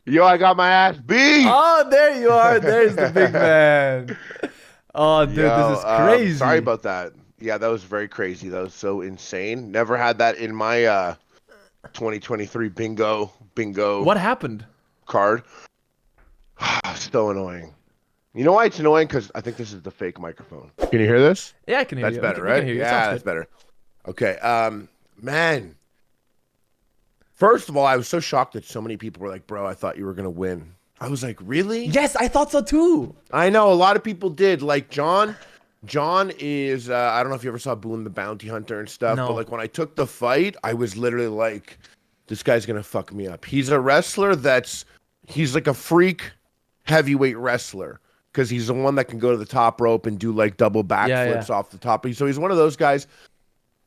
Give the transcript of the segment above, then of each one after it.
Yo, I got my ass beat. Oh, there you are. There's the big man. Oh, dude, this Yo, is sorry crazy. about that. Yeah, that was very crazy. That was so insane. Never had that in my 2023 bingo What happened? card. So annoying. You know why it's annoying? Because I think this is the fake microphone. Can you hear this? Yeah, I can hear That's you. better, We can right? hear you. It sounds Yeah, that's good. better. Okay. Man. First of all, I was so shocked that so many people were like, "Bro, I thought you were gonna win." I was like, "Really?" Yes, I thought so too. I know a lot of people did. Like John. John is I don't know if you ever saw Boone the Bounty Hunter and stuff, but No. like when I took the fight, I was literally like, this guy's gonna fuck me up. He's a wrestler he's like a freak heavyweight wrestler because he's the one that can go to the top rope and do like double Yeah, yeah. backflips off the top. So he's one of those guys.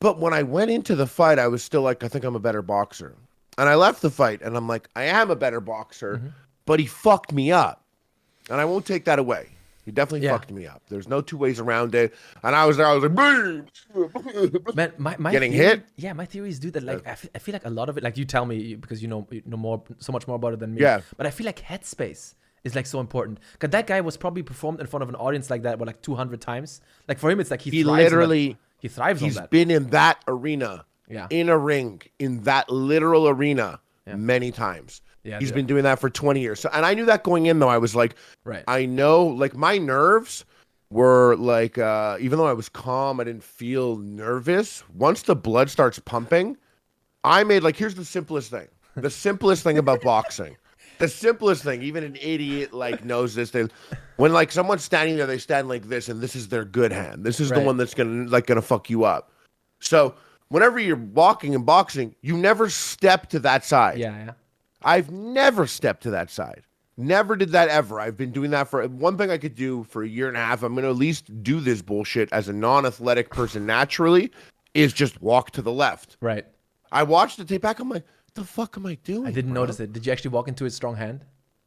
But when I went into the fight, I was still like, I think I'm a better boxer. And I left the fight and I'm like, I am a better boxer, Hmm. but he fucked me up. And I won't take that away. He definitely Yeah. fucked me up. There's no two ways around it. And I was there, I was like, Man, my getting theory, hit. yeah, my theory is, dude, that Uh, like I feel like a lot of it, like you tell me because you know more, so much more about it than me. yeah, But I feel like headspace is like so important. Cause that guy was probably performed in front of an audience like that, what, like 200 times. Like for him, it's like he literally, he thrives on he's that. been in that arena, Yeah, in a ring, in that literal arena yeah, many times. yeah, He's dude. been doing that for 20 years. So, and I knew that going in though. I was like, Right. I know, like my nerves were like, even though I was calm, I didn't feel nervous. Once the blood starts pumping, I made like, here's the simplest thing. The simplest thing about boxing. The simplest thing, even an idiot like knows this. When like someone's standing there, they stand like this, and this is their good hand. This is the Right. one that's gonna fuck you up. So whenever you're walking and boxing, you never step to that side. Yeah, yeah. I've never stepped to that side. Never did that ever. I've been doing that for one thing I could do for a year and a half. I'm going to at least do this bullshit as a non athletic person naturally, is just walk to the left. Right. I watched the tape back. I'm like, the fuck am I I doing, didn't bro? notice it. Did you actually walk into his strong hand?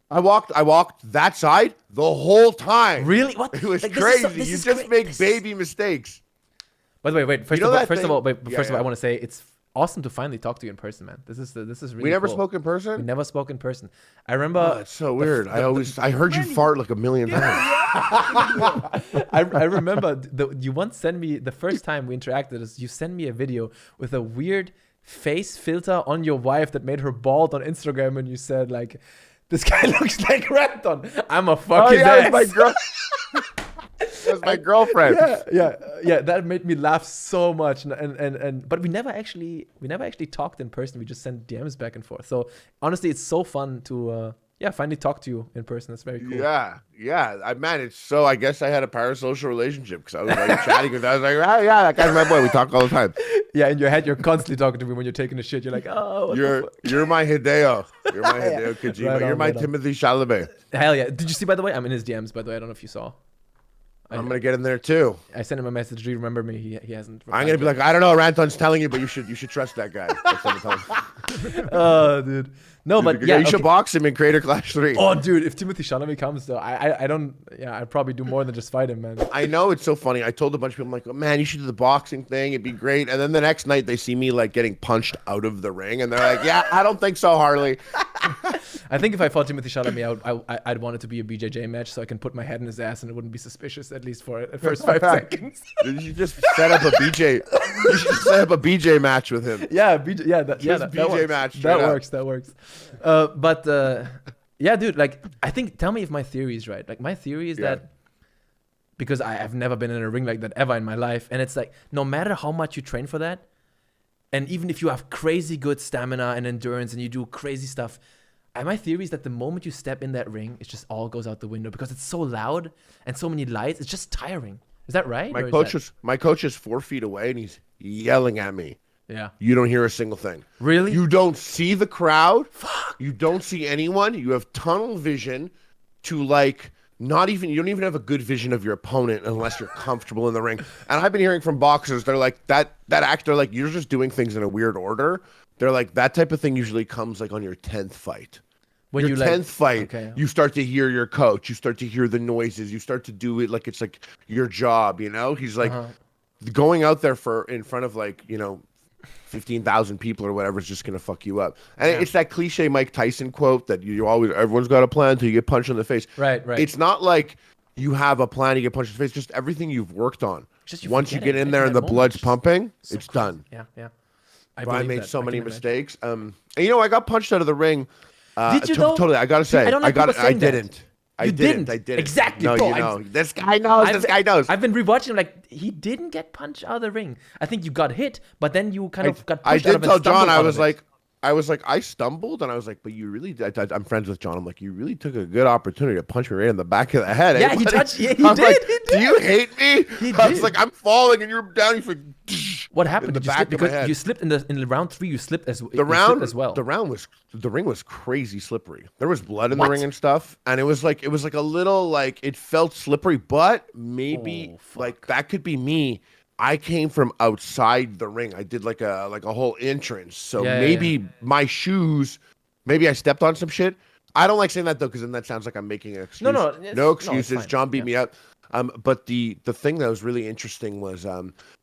I walked that side the whole time. Really? What? It was Like crazy. this You is just make this is baby mistakes. By the way, wait. You know that First of thing? all, wait, Yeah, first of all, yeah. I want to say it's awesome to finally talk to you in person, man. This is We really never cool. spoke in We person. never spoke in person. I Oh, remember that's so the f- weird. I heard you man, fart like a million times. I remember you once sent me the first time we interacted. Is you sent me a video with a weird face filter on your wife that made her bald on Instagram, and you said like, "This guy looks like Renton. I'm a fuck Oh his yeah, it was my ass." girl. It was my girlfriend. Yeah. That made me laugh so much, and but we never actually talked in person. We just sent DMs back and forth. So honestly, it's so fun to finally talk to you in person. It's very cool. Yeah. Man, it's so. I guess I had a parasocial relationship because I was like chatting with. I was like, oh yeah, that guy's my boy. We talk all the time. Yeah, in your head, you're constantly talking to me when you're taking a shit. You're like, oh, what the fuck? You're my Hideo. You're my Yeah. Hideo Kojima. Right You're on, my right on. Timothee Chalamet. Hell yeah! Did you see? By the way, I'm in his DMs. By the way, I don't know if you saw. I'm I, gonna get in there too. I sent him a message. Do you remember me? He hasn't I'm replied gonna be yet. like, I don't know, Ranton's telling you, but you should trust that guy. That's what I'm telling you. Oh, dude. No, but yeah. You should Okay. box him in Creator Clash 3. Oh, dude, if Timothy Chalamet comes, though, I don't. Yeah, I'd probably do more than just fight him, man. I know it's so funny. I told a bunch of people, I'm like, oh, man, you should do the boxing thing. It'd be great. And then the next night, they see me like getting punched out of the ring, and they're like, yeah, I don't think so, Harley. I think if I fought Timothy Chalamet, I'd want it to be a BJJ match so I can put my head in his ass and it wouldn't be suspicious, at least for the first 5 seconds. You should just set up a BJ. You should just set up a BJ match with him. Yeah, BJ, yeah, that BJ works. match, That straight up. works. That works. But yeah, dude, like I think. Tell me if my theory is right. Like my theory is Yeah. that because I've never been in a ring like that ever in my life, and it's like no matter how much you train for that, and even if you have crazy good stamina and endurance and you do crazy stuff, my theory is that the moment you step in that ring, it just all goes out the window because it's so loud and so many lights. It's just tiring. Is that right? Or is that- My coach is 4 feet away, and he's yelling at me. Yeah. You don't hear a single thing. Really? You don't see the crowd. Fuck. You don't see anyone. You have tunnel vision to like not even you don't even have a good vision of your opponent unless you're comfortable in the ring. And I've been hearing from boxers, they're like that actor, like you're just doing things in a weird order. They're like that type of thing usually comes like on your 10th fight. When Your you like 10th fight, okay. you start to hear your coach, you start to hear the noises, you start to do it like it's like your job, you know? He's like Uh-huh. going out there in front of like, 15,000 people or whatever is just gonna fuck you up. And Yeah. it's that cliche Mike Tyson quote that you always everyone's got a plan until you get punched in the face. Right. It's not like you have a plan to get punched in the face. Just everything you've worked on. Just you Once you forget get it in there and that the moment. blood's Just pumping, so it's crazy. done. Yeah. I believe made that. so I many can imagine. mistakes. And I got punched out of the ring. Did you though? Totally. I gotta say, I don't like people saying that. didn't. You didn't. I didn't. Exactly, No, bro. you know. This guy knows. This guy knows. I've been rewatching him, like, he didn't get punched out of the ring. I think you got hit, but then you kind of got I pushed out did of it. tell and stumbled John. out of it. I stumbled, and I was like, but you really. I'm friends with John. I'm like, you really took a good opportunity to punch me right in the back of the head. Yeah, eh, he buddy?" touched. Yeah, he I'm did. like, He did. do you hate me? He I was did. like, I'm falling, and you're down. He's like, What happened? in the Did you back slip? of my Because head. you slipped in the round 3. You slipped as the round as well. The ring was crazy slippery. There was blood in What? the ring and stuff, and it was like a little like it felt slippery, but maybe Oh, fuck. like that could be me. I came from outside the ring. I did like a whole entrance, so Yeah, maybe my shoes. Maybe I stepped on some shit. I don't like saying that though, because then that sounds like I'm making an excuse. No, it's excuses. fine. John beat Yeah. me up. But the thing that was really interesting was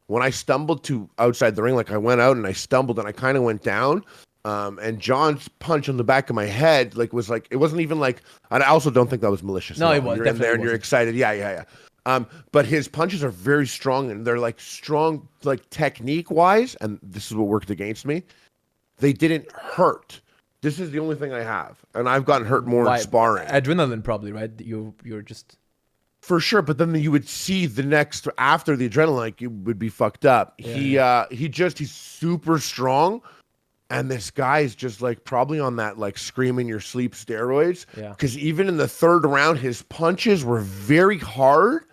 when I stumbled to outside the ring, like I went out and I stumbled and I kind of went down. And John's punch on the back of my head, like it wasn't even like. I also don't think that was malicious. No, at it all. was You're in definitely there and you're wasn't. excited. Yeah. But his punches are very strong and they're like strong, like technique wise. And this is what worked against me. They didn't hurt. This is the only thing I have, and I've gotten hurt more in sparring. Adrenaline, probably, right? You're just. For sure, but then you would see the next after the adrenaline, like you would be fucked up. Yeah. He's super strong, and this guy is just like probably on that like scream in your sleep steroids. Yeah. Because even in the third round, his punches were very hard,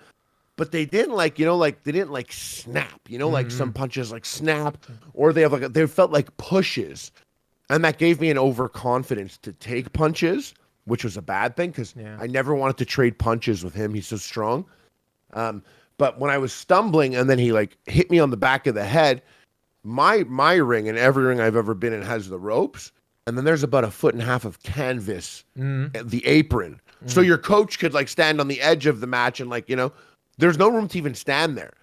but they didn't like they didn't like snap. Like some punches like snap, or they felt like pushes, and that gave me an overconfidence to take punches, which was a bad thing because I never wanted to trade punches with him. He's so strong. But when I was stumbling and then he like hit me on the back of the head, my ring and every ring I've ever been in has the ropes. And then there's about 1.5 feet of canvas, at the apron. So your coach could like stand on the edge of the match and like, there's no room to even stand there.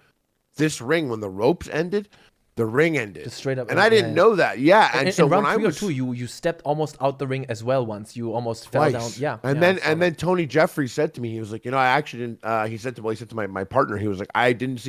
This ring, when the ropes ended, the ring ended. Just straight up. And I didn't know that. Yeah. And so in when round I 3 was or 2, you stepped almost out the ring as well once. You almost fell down. twice. Yeah. And then Tony Jeffrey said to me, he was like, I actually didn't. He said to my partner, he was like, I didn't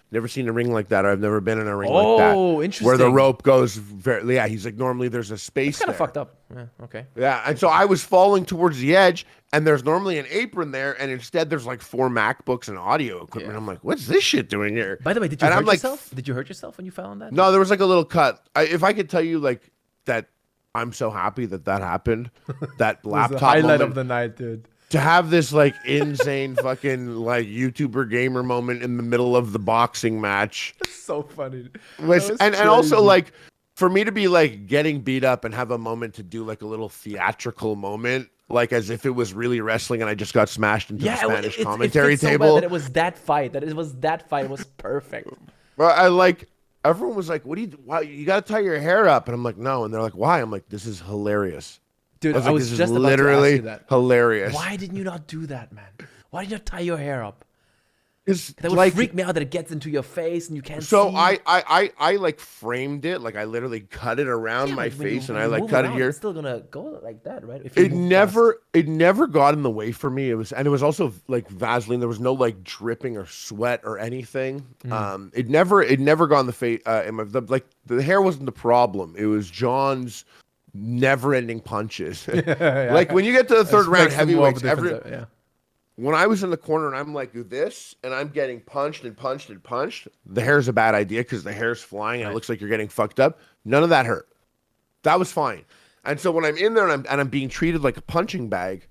never seen a ring like that, or I've never been in a ring like that. Oh, interesting. Where the rope goes very. Yeah, he's like, normally there's a space. It's kind of there. fucked up. Yeah. Okay. Yeah, and so I was falling towards the edge, and there's normally an apron there, and instead there's like 4 MacBooks and audio equipment. Yeah. I'm like, what's this shit doing here? By the way, did you And hurt I'm like, yourself? Did you hurt yourself when you fell on that? No, there was like a little cut. If I could tell you like that, I'm so happy that happened. That laptop highlight moment, of the night, dude. to have this like insane fucking like YouTuber gamer moment in the middle of the boxing match So funny. was, and also like for me to be like getting beat up and have a moment to do like a little theatrical moment, like as if it was really wrestling and I just got smashed into the Spanish commentary it fits so table. well that it was that fight. That it was that fight was perfect. Well, I like everyone was like, "What do you? Why you got to tie your hair up?" And I'm like, "No," and they're like, "Why?" I'm like, "This is hilarious." Dude, I was just this is about to ask literally you that. hilarious. Why didn't you not do that, man? Why did you not tie your hair up? It's That would like, freak me out that it gets into your face and you can't so see. I like framed it, like I literally cut it around Yeah, my but when you- face, and when I you like move cut it around, here. It's still gonna go like that, right? If you It move never got in the way for me. It was also like Vaseline. There was no like dripping or sweat or anything. It never got in the face. The hair wasn't the problem. It was John's never-ending punches. fast. Yeah. Like when you get to the third round, Makes them more of a heavyweights. difference, yeah. When I was in the corner and I'm like this, and I'm getting punched and punched and punched, the hair's a bad idea because the hair's flying and it looks like you're getting fucked up. None of that hurt. That was fine. And so when I'm in there and I'm being treated like a punching bag,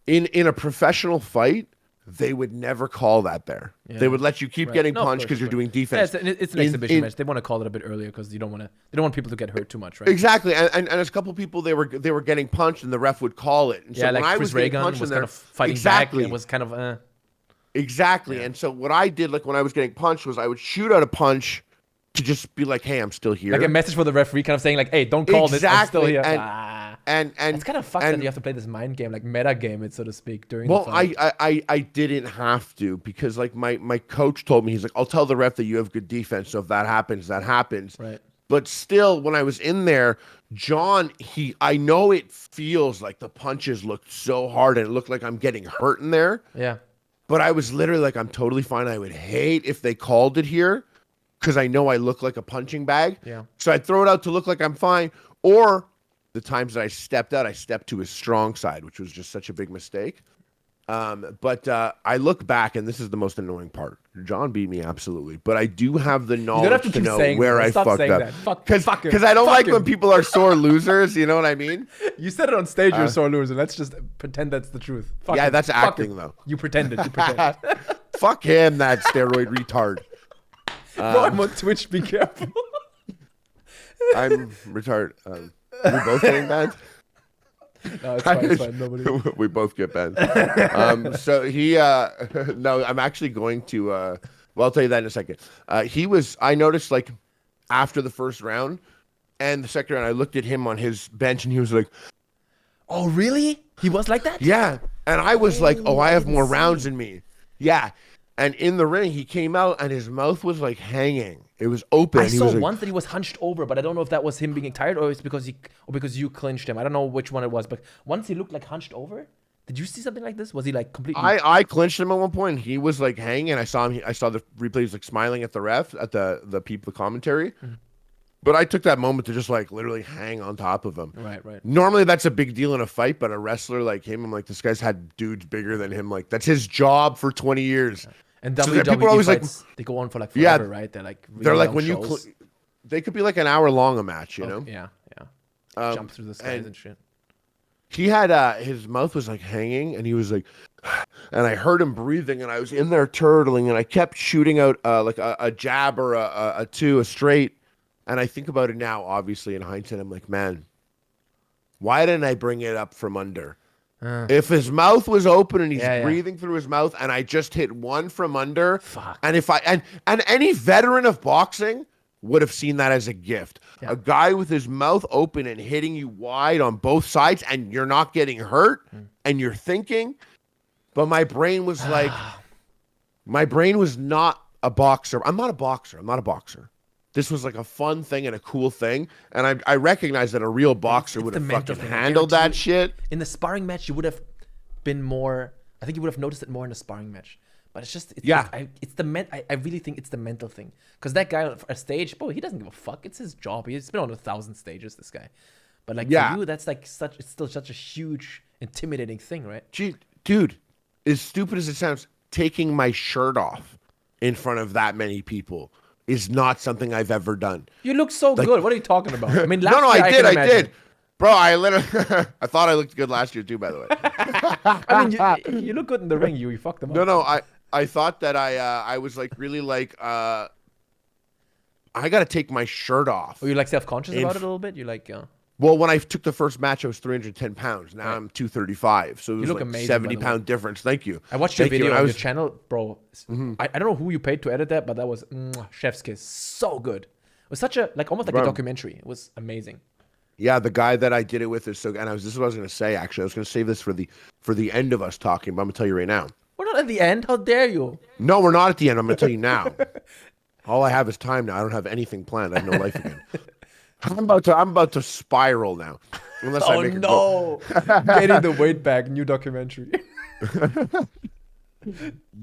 in a professional fight, they would never call that there. Yeah. They would let you keep getting No, of punched course, because you're of doing course. defense. Yeah, it's an exhibition match. They want to call it a bit earlier because they don't want people to get hurt too much, right? Exactly, and as a couple people they were getting punched and the ref would call it. And so Yeah, when like I Chris was getting Reagan punched was in kind there, of fighting exactly, back. It was kind of exactly. Yeah. And so what I did, like when I was getting punched, was I would shoot out a punch to just be like, "Hey, I'm still here." like a message for the referee, kind of saying like, "Hey, don't call this. I'm still Exactly, here." and It's kind of fucked that you have to play this mind game, like meta game, it so to speak, during well, the fight. I didn't have to because like my coach told me, he's like, I'll tell the ref that you have good defense, so if that happens, that happens. Right. But still, when I was in there, John, I know it feels like the punches looked so hard and it looked like I'm getting hurt in there. Yeah. But I was literally like, I'm totally fine. I would hate if they called it here because I know I look like a punching bag. Yeah. So I'd throw it out to look like I'm fine. Or the times that I stepped out, I stepped to his strong side, which was just such a big mistake. But I look back, and this is the most annoying part. John beat me, absolutely. But I do have the knowledge to know where I fucked up. Because I don't like when people are sore losers. You know what I mean? You said it on stage, you're a sore loser. Let's just pretend that's the truth. Yeah, that's acting, though. You pretended. You pretended. Fuck him, that steroid retard. Bro, I'm on Twitch. Be careful. I'm retarded. We both getting banned? No, it's fine. Nobody. We both get banned. So he, no, I'm actually going to, well, I'll tell you that in a second. I noticed like after the first round and the second round, I looked at him on his bench and he was like, oh, really? He was like that? Yeah. And I was like, oh, I have more rounds in me. Yeah. And in the ring, he came out and his mouth was like hanging. It was open. I saw was like, once that he was hunched over, but I don't know if that was him being tired or it's because you clinched him. I don't know which one it was, but once he looked like hunched over. Did you see something like this? Was he like completely? I clinched him at one point. And he was like hanging. I saw him. I saw the replay. He was like smiling at the ref, at the people commentary. Mm-hmm. But I took that moment to just like literally hang on top of him. Right. Normally that's a big deal in a fight, but a wrestler like him, I'm like, this guy's had dudes bigger than him. Like that's his job for 20 years. And WWE people are always fights, like, they go on for like forever, right? They're like really like when shows. They could be like an hour long a match, you know? Yeah. Jump through the skies and shit. He had his mouth was like hanging, and he was like, and I heard him breathing, and I was in there turtling, and I kept shooting out like a jab or a straight, and I think about it now, obviously in hindsight, I'm like, man, why didn't I bring it up from under? If his mouth was open and he's breathing through his mouth and I just hit one from under, fuck. And if and any veteran of boxing would have seen that as a gift. Yeah. A guy with his mouth open and hitting you wide on both sides and you're not getting hurt and you're thinking, but my brain was like, my brain was not a boxer. I'm not a boxer. This was like a fun thing and a cool thing. And I recognize that a real boxer would have fucking handled that shit. In the sparring match, you would have been more... I think you would have noticed it more in the sparring match. But it's just... I really think it's the mental thing. Because that guy on a stage, bro, he doesn't give a fuck. It's his job. He's been on 1,000 stages, this guy. But like for you, that's like it's still such a huge, intimidating thing, right? Dude, as stupid as it sounds, taking my shirt off in front of that many people is not something I've ever done. You look so good. What are you talking about? I mean, I did. Bro, I literally, I thought I looked good last year too, by the way. I mean, you look good in the ring. You fucked them up. No, I thought that I was like really like, I got to take my shirt off. Were you like self-conscious about it a little bit? You like, Well, when I took the first match, I was 310 pounds. Now I'm 235. So it was like amazing, 70-pound difference. Thank you. I watched your video on your channel, bro. Mm-hmm. I don't know who you paid to edit that, but that was chef's kiss. So good. It was such a, like almost like a documentary. It was amazing. Yeah, the guy that I did it with is so good. And this is what I was going to say, actually. I was going to save this for the end of us talking, but I'm going to tell you right now. We're not at the end. How dare you? No, we're not at the end. I'm going to tell you now. All I have is time now. I don't have anything planned. I have no life again. I'm about to spiral now. Unless I make Getting the weight back, new documentary.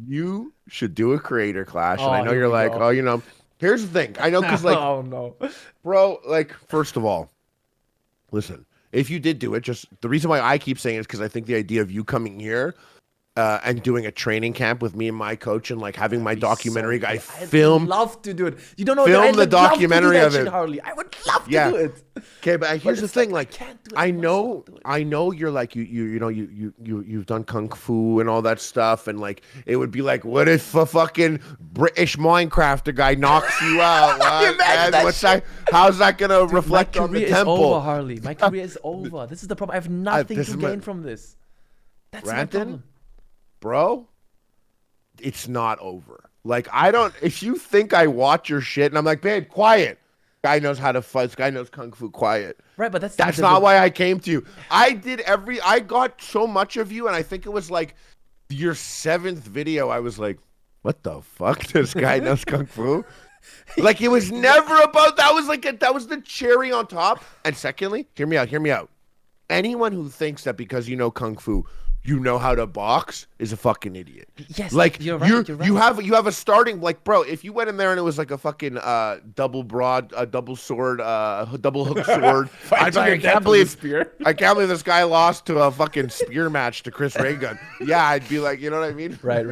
You should do a creator clash. And I know you're like, here's the thing. I know because like, oh no. Bro, like, first of all, listen, if you did do it, just the reason why I keep saying it is because I think the idea of you coming here and doing a training camp with me and my coach and like having my documentary guy film. I'd love to do it. You don't know film the documentary of it. Harley. I would love to do it. Okay, but here's the thing. Like, I know you're like you've done kung fu and all that stuff, and like it would be like, what if a fucking British Minecrafter guy knocks you out? How's that gonna reflect on the temple? My career is over, Harley. My career is over. This is the problem. I have nothing to gain from this. That's my problem. Bro, it's not over. Like, if you think I watch your shit and I'm like, babe, quiet. Guy knows how to fight. This guy knows kung fu, quiet. Right, but that's not why I came to you. I got so much of you, and I think it was like your 7th video. I was like, what the fuck? This guy knows kung fu? Like it was never about that. Was like that was the cherry on top. And secondly, hear me out. Hear me out. Anyone who thinks that because you know kung fu, you know how to box is a fucking idiot. Yes, Like you're right. You're right. you have a starting like bro. If you went in there and it was like a fucking double broad, double sword, double hook sword, I'd be like, I can't believe this guy lost to a fucking spear match to Chris Ray Gun. Yeah, I'd be like, you know what I mean? Right.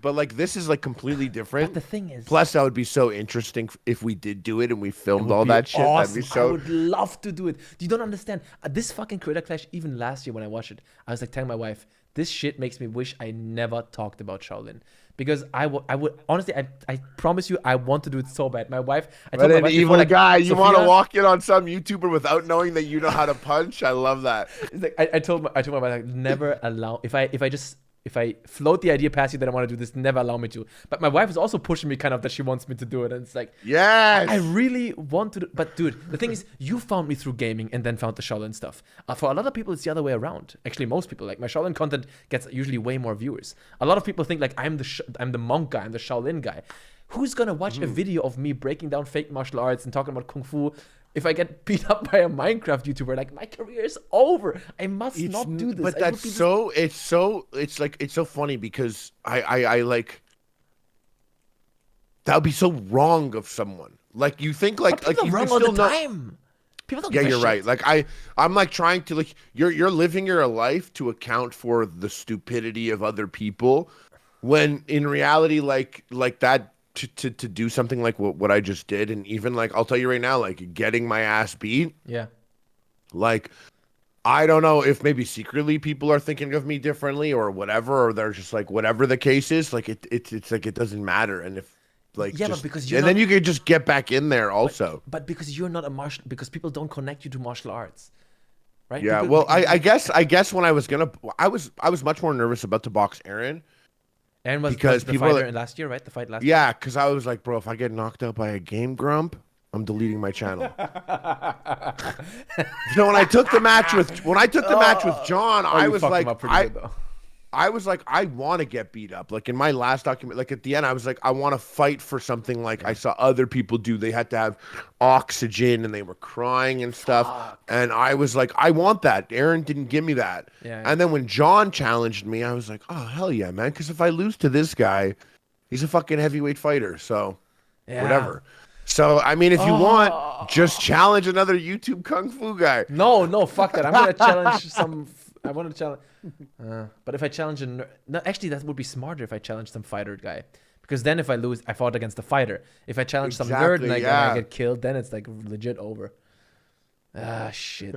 But like this is like completely different. But the thing is, Plus, that would be so interesting if we did do it and we filmed would all be that shit. awesome. That'd be so. I would love to do it. You don't understand. This fucking Creator Clash, even last year when I watched it, I was like telling my wife, this shit makes me wish I never talked about Shaolin. Because I would honestly, I promise you, I want to do it so bad. My wife, I told But my an wife evil before, like, guy, you want to Sophia- walk in on some YouTuber without knowing that you know how to punch? I love that. It's like, I told my wife, like, never allow, if I float the idea past you that I want to do this, never allow me to. But my wife is also pushing me kind of that she wants me to do it. And it's like, Yes. I really want to do, but dude, the thing is, you found me through gaming and then found the Shaolin stuff. For a lot of people, it's the other way around. Actually, most people, like my Shaolin content gets usually way more viewers. A lot of people think like I'm the monk guy, I'm the Shaolin guy. Who's gonna watch a video of me breaking down fake martial arts and talking about kung fu? If I get beat up by a Minecraft YouTuber, like my career is over. I must not do this. But that's so. It's so funny because I like. That would be so wrong of someone. Like you think like people you wrong can all still the know. time. People don't Yeah, give a you're shit. right. Like I'm like trying to like you're living your life to account for the stupidity of other people, when in reality like that to do something like what I just did, and even like I'll tell you right now, like getting my ass beat, Yeah. like I don't know if maybe secretly people are thinking of me differently or whatever, or they're just like whatever the case is, like it's like it doesn't matter, and if like Yeah, just, but because you're and then not- you could just get back in there also. But because you're not a martial, because people don't connect you to martial arts, right? Yeah, People- well, I guess when I was gonna, I was much more nervous about to box Aaron. Aaron was because the people are fighter like- last year, right? The fight last year. Yeah, because I was like, bro, if I get knocked out by a game grump, I'm deleting my channel. So when I took the match with John, Oh, I you was fucked him like, up pretty good, though. I was like, I want to get beat up. Like in my last document, like at the end, I was like, I want to fight for something like I saw other people do. They had to have oxygen and they were crying and stuff. And I was like, I want that. Aaron didn't give me that. Yeah. And then when John challenged me, I was like, oh, hell yeah, man. Because if I lose to this guy, he's a fucking heavyweight fighter. So Yeah. whatever. So, I mean, if you want, just challenge another YouTube Kung Fu guy. No, fuck that. I'm gonna challenge some. I want to challenge. But if I challenge no, actually, that would be smarter if I challenge some fighter guy. Because then if I lose, I fought against the fighter. If I challenge some nerd and Exactly, and I yeah. get killed, then it's like legit over. Ah, shit.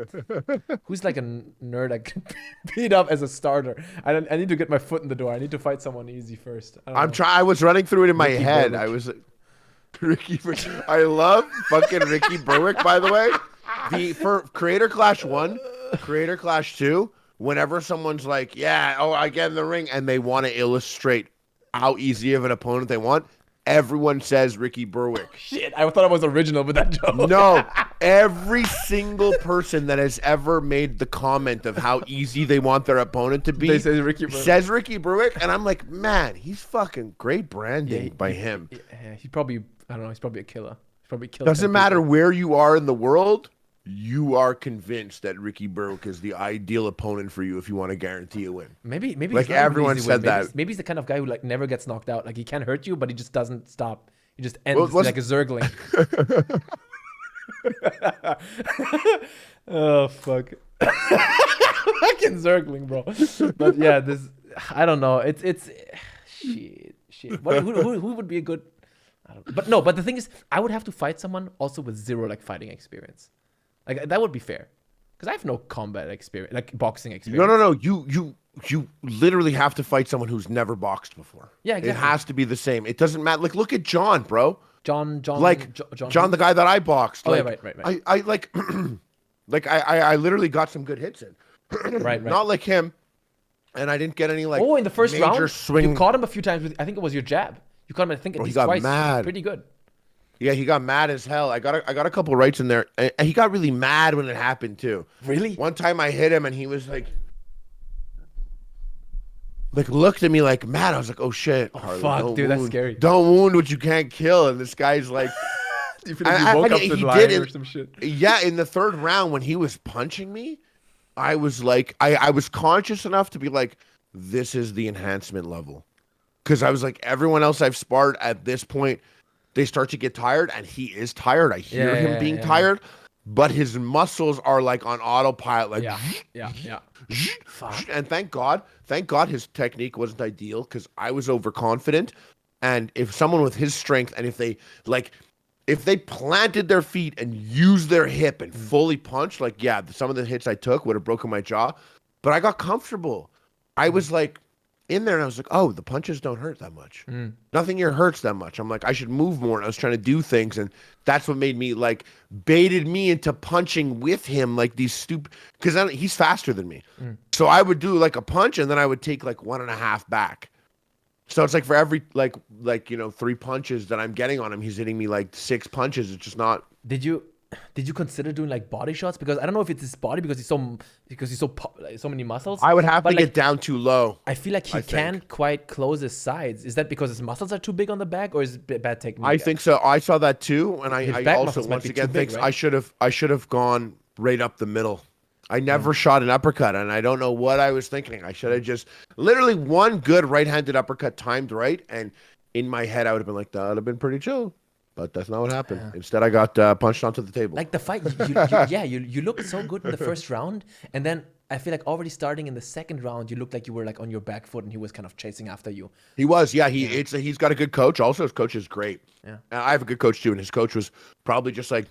Who's like a nerd I can beat up as a starter? I need to get my foot in the door. I need to fight someone easy first. I was running through it in my Ricky head. Berwick. I was like, I love fucking Ricky Berwick, by the way. For Creator Clash 1, Creator Clash 2, whenever someone's like, yeah, oh, I get in the ring, and they want to illustrate how easy of an opponent they want, everyone says Ricky Berwick. Shit, I thought I was original with that joke. No, every single person that has ever made the comment of how easy they want their opponent to be They say Ricky Berwick. says Ricky Berwick, and I'm like, man, he's fucking great branding by him. Yeah, he probably, I don't know, he's probably a killer. He's probably killed. Doesn't 10 matter people. where you are in the world, you are convinced that Ricky Berwick is the ideal opponent for you if you want to guarantee a win. Maybe Like, he's not even everyone easy said win. Maybe that. maybe he's the kind of guy who like never gets knocked out. Like he can hurt you, but he just doesn't stop. He just ends Well, what's- like a zergling. Oh fuck! Fucking zergling, bro. But yeah, this I don't know. It's shit. Who would be a good? I don't know. But no. But the thing is, I would have to fight someone also with zero like fighting experience. Like that would be fair, because I have no combat experience, like boxing experience. No. You literally have to fight someone who's never boxed before. Yeah, It exactly. has to be the same. It doesn't matter. Like, look at John, bro. John, Like John, the guy that I boxed. Oh, yeah, like, right. I like, like I literally got some good hits in. Right. Not like him, and I didn't get any like. Oh, in the first major round, swing. you caught him a few times with, I think it was your jab. You caught him, I think, at Bro, he least got twice. mad. Pretty good. Yeah, he got mad as hell. I got a couple rights in there, and he got really mad when it happened too. Really? One time I hit him, and he was like, like looked at me like mad. I was like, oh shit, Harley, fuck, don't dude, that's wound, scary. don't wound what you can't kill. And this guy's like, Do you feel like you woke up the he lion did or it. some shit? Yeah, in the third round when he was punching me, I was like, I was conscious enough to be like, this is the enhancement level. Because I was like, everyone else I've sparred at this point, they start to get tired, and he is tired. I hear him being tired, but his muscles are like on autopilot, like Yeah. Fuck. and thank God his technique wasn't ideal because I was overconfident. And if someone with his strength, and if they planted their feet and used their hip and fully punched, like, yeah, some of the hits I took would have broken my jaw, but I got comfortable. I was like in there and I was like, oh, the punches don't hurt that much. Nothing here hurts that much. I'm like, I should move more. And I was trying to do things. And that's what made me like baited me into punching with him like these stupid, because he's faster than me. So I would do like a punch and then I would take like 1.5 back. So it's like for every like 3 punches that I'm getting on him, he's hitting me like 6 punches. It's just not. Did you consider doing like body shots? Because I don't know if it's his body because he's so many muscles. I would have to like, get down too low. I feel like he can't quite close his sides. Is that because his muscles are too big on the back, or is it bad technique? I think so. I saw that too, and I back also muscles might once be again too big, think right? I should have gone right up the middle. I never shot an uppercut, and I don't know what I was thinking. I should have just literally one good right-handed uppercut timed right, and in my head I would have been like, that would have been pretty chill. But that's not what happened. Instead, I got punched onto the table. Like the fight, you looked so good in the first round, and then I feel like already starting in the second round, you looked like you were like on your back foot, and he was kind of chasing after you. He was, yeah. He's got a good coach. Also, his coach is great. Yeah, I have a good coach too, and his coach was probably just like,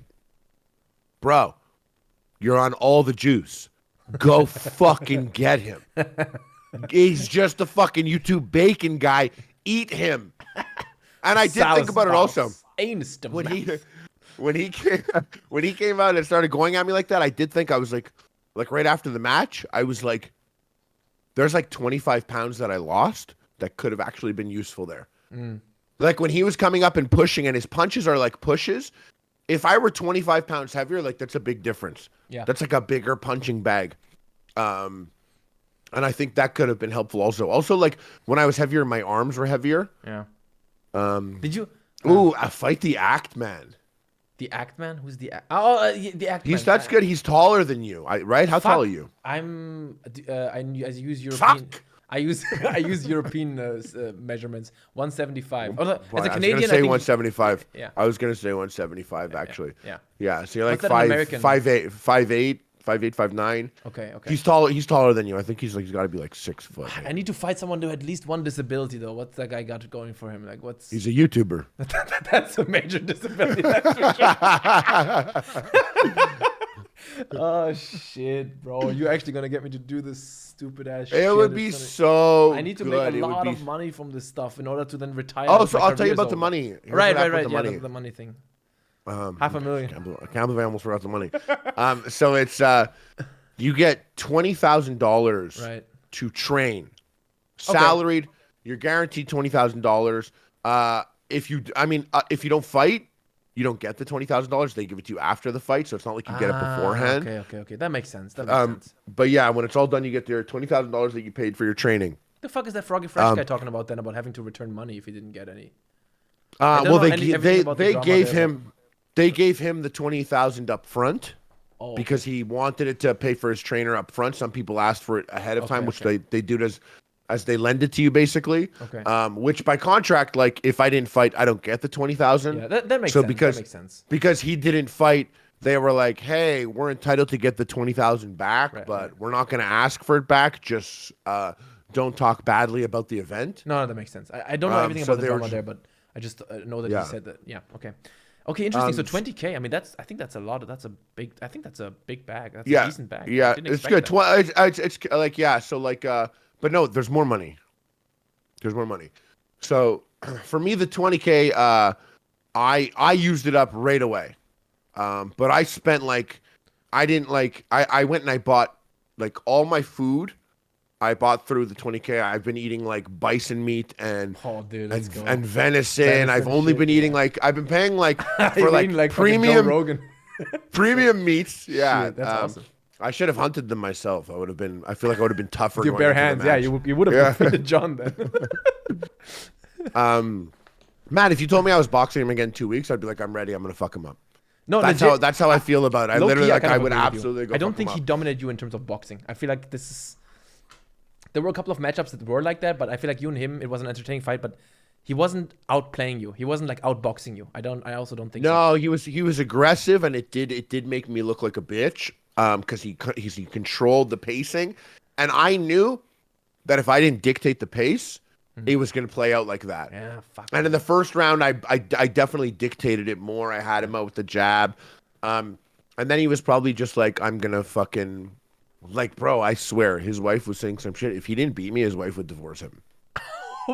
bro, you're on all the juice. Go fucking get him. He's just a fucking YouTube bacon guy. Eat him. And I did think about it also. When he came out and started going at me like that, I did think I was like right after the match, I was like, there's like 25 pounds that I lost that could have actually been useful there. Like when he was coming up and pushing, and his punches are like pushes. If I were 25 pounds heavier, like that's a big difference. Yeah, that's like a bigger punching bag. And I think that could have been helpful also. Also, like when I was heavier, my arms were heavier. Yeah. Did you? Ooh, I fight the Act Man. The Act Man? Who's the Act? Oh, the Act Man. That's good. He's taller than you, right? How tall are you? I use European. Fuck. I use European measurements. 175. Oh, no, as a Canadian, I was gonna say 175. Yeah. I was gonna say 175 actually. Yeah. So you're like 5'8", 5'9". Okay. He's taller than you. I think he's got to be like 6 foot. I need to fight someone with at least one disability though. What's that guy got going for him? Like what's? He's a YouTuber. That's a major disability. That's for sure. Oh shit, bro! You're actually gonna get me to do this stupid ass shit. It would be so. I need to make a lot of money from this stuff in order to then retire. Oh, so I'll tell you about the money. Right. Yeah, the money thing. $500,000. I can't believe I almost forgot the money. So it's you get $20,000 to train, salaried. Okay. You're guaranteed $20,000. If you don't fight, you don't get the $20,000. They give it to you after the fight, so it's not like you get it beforehand. Okay. That makes sense. But yeah, when it's all done, you get your $20,000 that you paid for your training. The fuck is that Froggy Fresh guy talking about then? About having to return money if he didn't get any? They gave him the $20,000 up front because he wanted it to pay for his trainer up front. Some people asked for it ahead of time, which they do it as they lend it to you, basically. Okay. Which by contract, like if I didn't fight, I don't get the $20,000. Yeah, that makes sense. That makes sense. Because he didn't fight, they were like, "Hey, we're entitled to get the $20,000 back, but we're not going to ask for it back. Just don't talk badly about the event." No, that makes sense. I don't know everything about the drama there, but I just know that he said that. Yeah. Okay, interesting. So 20K. I mean, I think that's a lot. That's a big. I think that's a big bag. That's a decent bag. Yeah, it's good. It's like so like but no, there's more money. So for me, the 20K, I used it up right away. But I spent I went and I bought like all my food. I bought through the 20K. I've been eating like bison meat and venison. I've only been eating I've been paying for premium Rogan. premium meats. Yeah, shit, that's awesome. I should have hunted them myself. I feel like I would have been tougher. With your going bare into the hands, yeah, match. you would have Yeah. defeated John then. Matt, if you told me I was boxing him again in 2 weeks, I'd be like, I'm ready. I'm gonna fuck him up. No, That's how I feel about it. I low-key, literally like kind I of would agree with you. absolutely go. I don't fuck think him he up. dominated you in terms of boxing. I feel like there were a couple of matchups that were like that, but I feel like you and him, it was an entertaining fight, but he wasn't outplaying you. He wasn't like outboxing you. I also don't think so. No, he was aggressive, and it did make me look like a bitch. Because he controlled the pacing, and I knew that if I didn't dictate the pace, it was going to play out like that. Yeah, fuck. And in the first round, I definitely dictated it more. I had him out with the jab, and then he was probably just like, I'm gonna fucking, like, bro, I swear, his wife was saying some shit. If he didn't beat me, his wife would divorce him.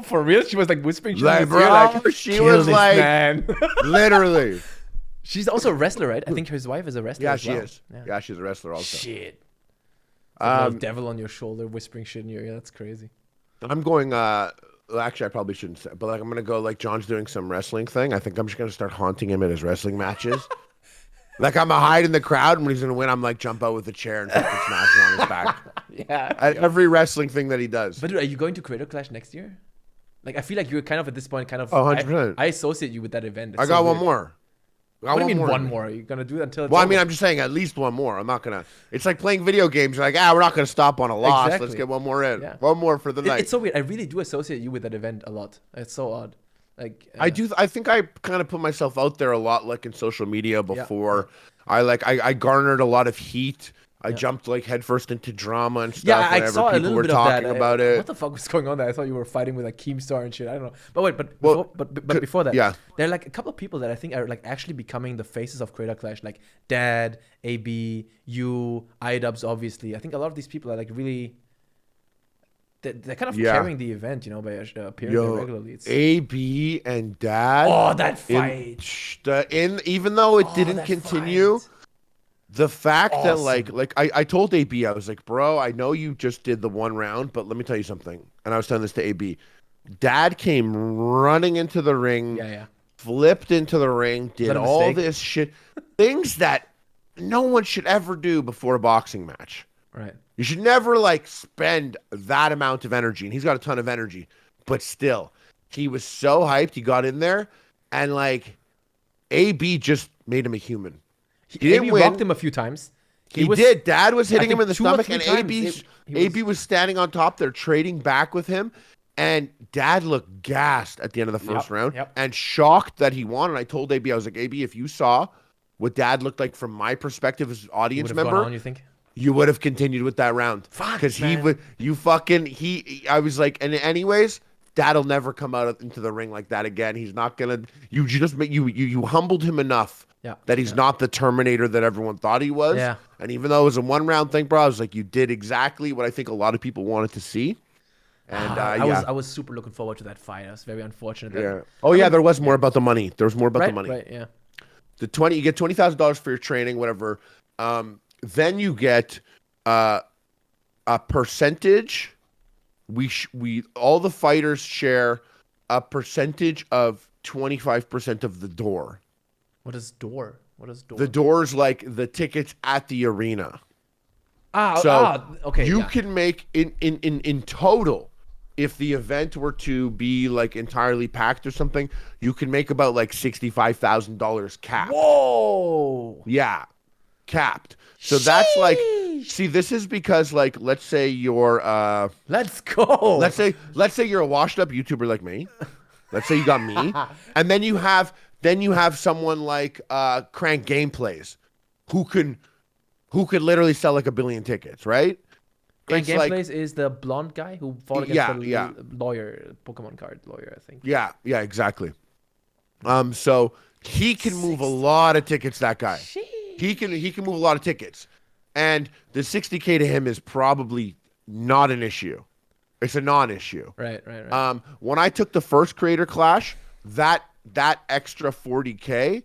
For real? She was like whispering. Like, bro, like, she was like, man. literally. She's also a wrestler, right? I think his wife is a wrestler. Yeah, as she well. is. Yeah, she's a wrestler also. Shit. Little devil on your shoulder whispering shit in your ear. That's crazy. I'm going. Actually, I probably shouldn't say, but like I'm gonna go like John's doing some wrestling thing. I think I'm just gonna start haunting him at his wrestling matches. Like I'm gonna hide in the crowd, and when he's gonna win, I'm like jump out with a chair and fucking smash it on his back. Yeah. At every wrestling thing that he does. But dude, are you going to Creator Clash next year? Like I feel like you're kind of at this point, kind of. 100%. I associate you with that event. It's I got so one weird. more. What do you mean one more? Are you gonna do that until? It's Well, I over? mean, I'm just saying at least one more. I'm not gonna. It's like playing video games. You're like, we're not gonna stop on a loss. Exactly. Let's get one more in. Yeah. One more for the night. It's so weird. I really do associate you with that event a lot. It's so odd. Like I do. I think I kind of put myself out there a lot, like in social media before. I garnered a lot of heat. I jumped like headfirst into drama and stuff. Yeah, I whenever saw a people little were bit of that. talking about it. What the fuck was going on there? I thought you were fighting with like Keemstar and shit. I don't know. But wait, Well, but before that, yeah. there are like a couple of people that I think are like actually becoming the faces of Creator Clash, like Dad, AB, you, iDubbbz, obviously. I think a lot of these people are like really. They're kind of carrying the event, you know, by appearing there regularly. It's... AB and Dad. Oh, that fight! Even though it didn't that continue. fight. The fact that Awesome. I told AB, I was like, bro, I know you just did the one round, but let me tell you something. And I was telling this to AB. Dad came running into the ring, flipped into the ring, did all this shit. Things that no one should ever do before a boxing match. Right. You should never like spend that amount of energy. And he's got a ton of energy, but still, he was so hyped. He got in there and like AB just made him a human. He didn't win. Rocked him a few times. He did. Dad was hitting him in the stomach, and times. AB was standing on top there, trading back with him. And Dad looked gassed at the end of the first round and shocked that he won. And I told AB, I was like, AB, if you saw what Dad looked like from my perspective as an audience member, on, you think? You would have continued with that round. Because he would, I was like, and anyways, Dad'll never come out into the ring like that again. He's not gonna. You humbled him enough that he's not the Terminator that everyone thought he was. Yeah. And even though it was a one round thing, bro, I was like, you did exactly what I think a lot of people wanted to see. And I was super looking forward to that fight. I was very unfortunate. Yeah. Oh yeah, there was more about the money. There was more about the money. Right. Yeah. You get $20,000 for your training, whatever. Then you get a percentage. We all the fighters share a percentage of 25% of the door. What is door? The door's like the tickets at the arena. Okay. You can make in total, if the event were to be like entirely packed or something, you can make about like $65,000 capped. Whoa. Yeah, capped. So that's like, see, this is because like, let's say you're let's go. Let's say you're a washed up YouTuber like me. Let's say you got me, and then you have someone like Crank Gameplays, who could literally sell like 1 billion tickets, right? Crank Gameplays is the blonde guy who fought against the lawyer, Pokemon card lawyer, I think. Yeah, exactly. So he can move a lot of tickets. That guy. He can move a lot of tickets, and the 60K to him is probably not an issue. It's a non-issue. Right. When I took the first Creator Clash, that extra 40K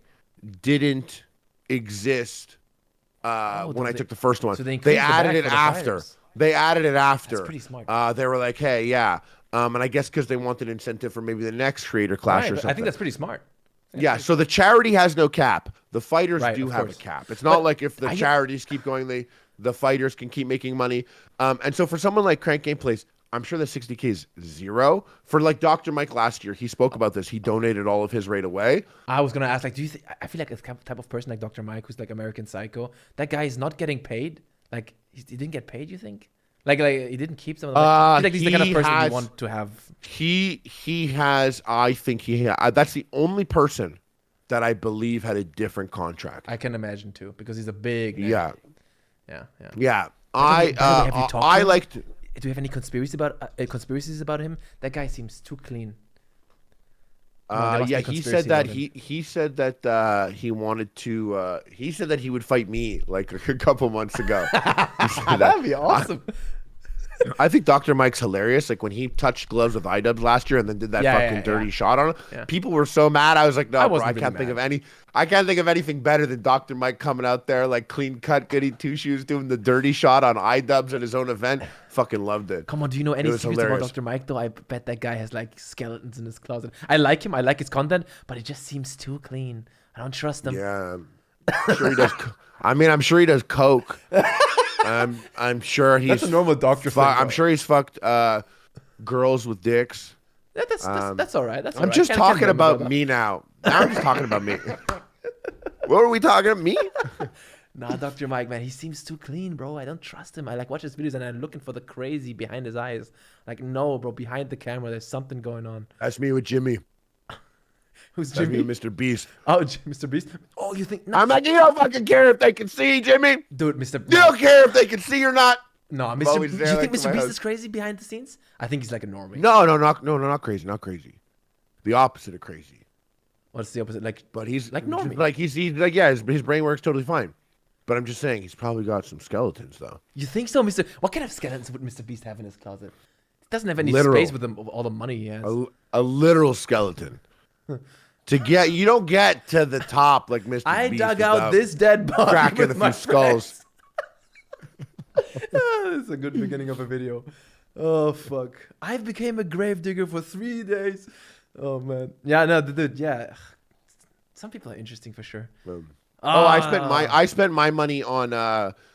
didn't exist when I took the first one. So they added it after. They added it after. That's pretty smart. They were like, hey, yeah. And I guess because they wanted incentive for maybe the next Creator Clash or something. I think that's pretty smart. Yeah, so the charity has no cap. The fighters do have a cap. It's not like if the charities keep going, The fighters can keep making money. And so for someone like Crank Gameplays, I'm sure the 60K is zero. For like Dr. Mike last year, he spoke about this. He donated all of his right away. I was gonna ask, like, do you think? I feel like a type of person like Dr. Mike, who's like American Psycho, that guy is not getting paid. Like, he didn't get paid. You think? Like he didn't keep some of the money. I feel like he's the kind of person you want to have. He has. I think that's the only person that I believe had a different contract. I can imagine too, because he's a big name. Yeah. Yeah. I liked. Do you have any conspiracies about him? That guy seems too clean. He said that he said that he wanted to. He said that he would fight me like a couple months ago. That'd be awesome. I think Dr. Mike's hilarious. Like when he touched gloves with iDubbbz last year and then did that dirty shot on him. Yeah. People were so mad. I was like, no, bro, I can't think of anything better than Dr. Mike coming out there like clean cut, goody two shoes, doing the dirty shot on iDubbbz at his own event. Fucking loved it. Come on, do you know any secrets about Dr. Mike though? I bet that guy has like skeletons in his closet. I like him. I like his content, but it just seems too clean. I don't trust him. Yeah, I'm sure he does. I'm sure he does coke. I'm sure he's. That's a normal doctor thing. I'm sure he's fucked girls with dicks. That's all right. That's all I'm right. just talking about me now. I'm just talking about me. What were we talking about? Me? Nah, Dr. Mike, man, he seems too clean, bro. I don't trust him. I like watch his videos and I'm looking for the crazy behind his eyes. Like, no, bro, behind the camera, there's something going on. That's me with Jimmy. Who's Jimmy? That's me with Mr. Beast. Oh, Mr. Beast. Oh, you think? No. I'm like, you don't fucking care if they can see, Jimmy. Dude, Mr. You don't care if they can see or not. No, Mr. Do you think Mr. Beast is crazy behind the scenes? I think he's like a normie. No, not crazy, not crazy. The opposite of crazy. What's the opposite? Like, but he's like normie. Like he's like yeah, his brain works totally fine. But I'm just saying he's probably got some skeletons though. You think so, Mr.? What kind of skeletons would Mr. Beast have in his closet? He doesn't have any space with all the money he has. A literal skeleton. You don't get to the top like Mr. I Beast dug out this dead body cracking a few skulls. This is a good beginning of a video. Oh fuck! I became a gravedigger for 3 days. Oh man. Yeah, no, dude. Yeah, some people are interesting for sure. I spent my money on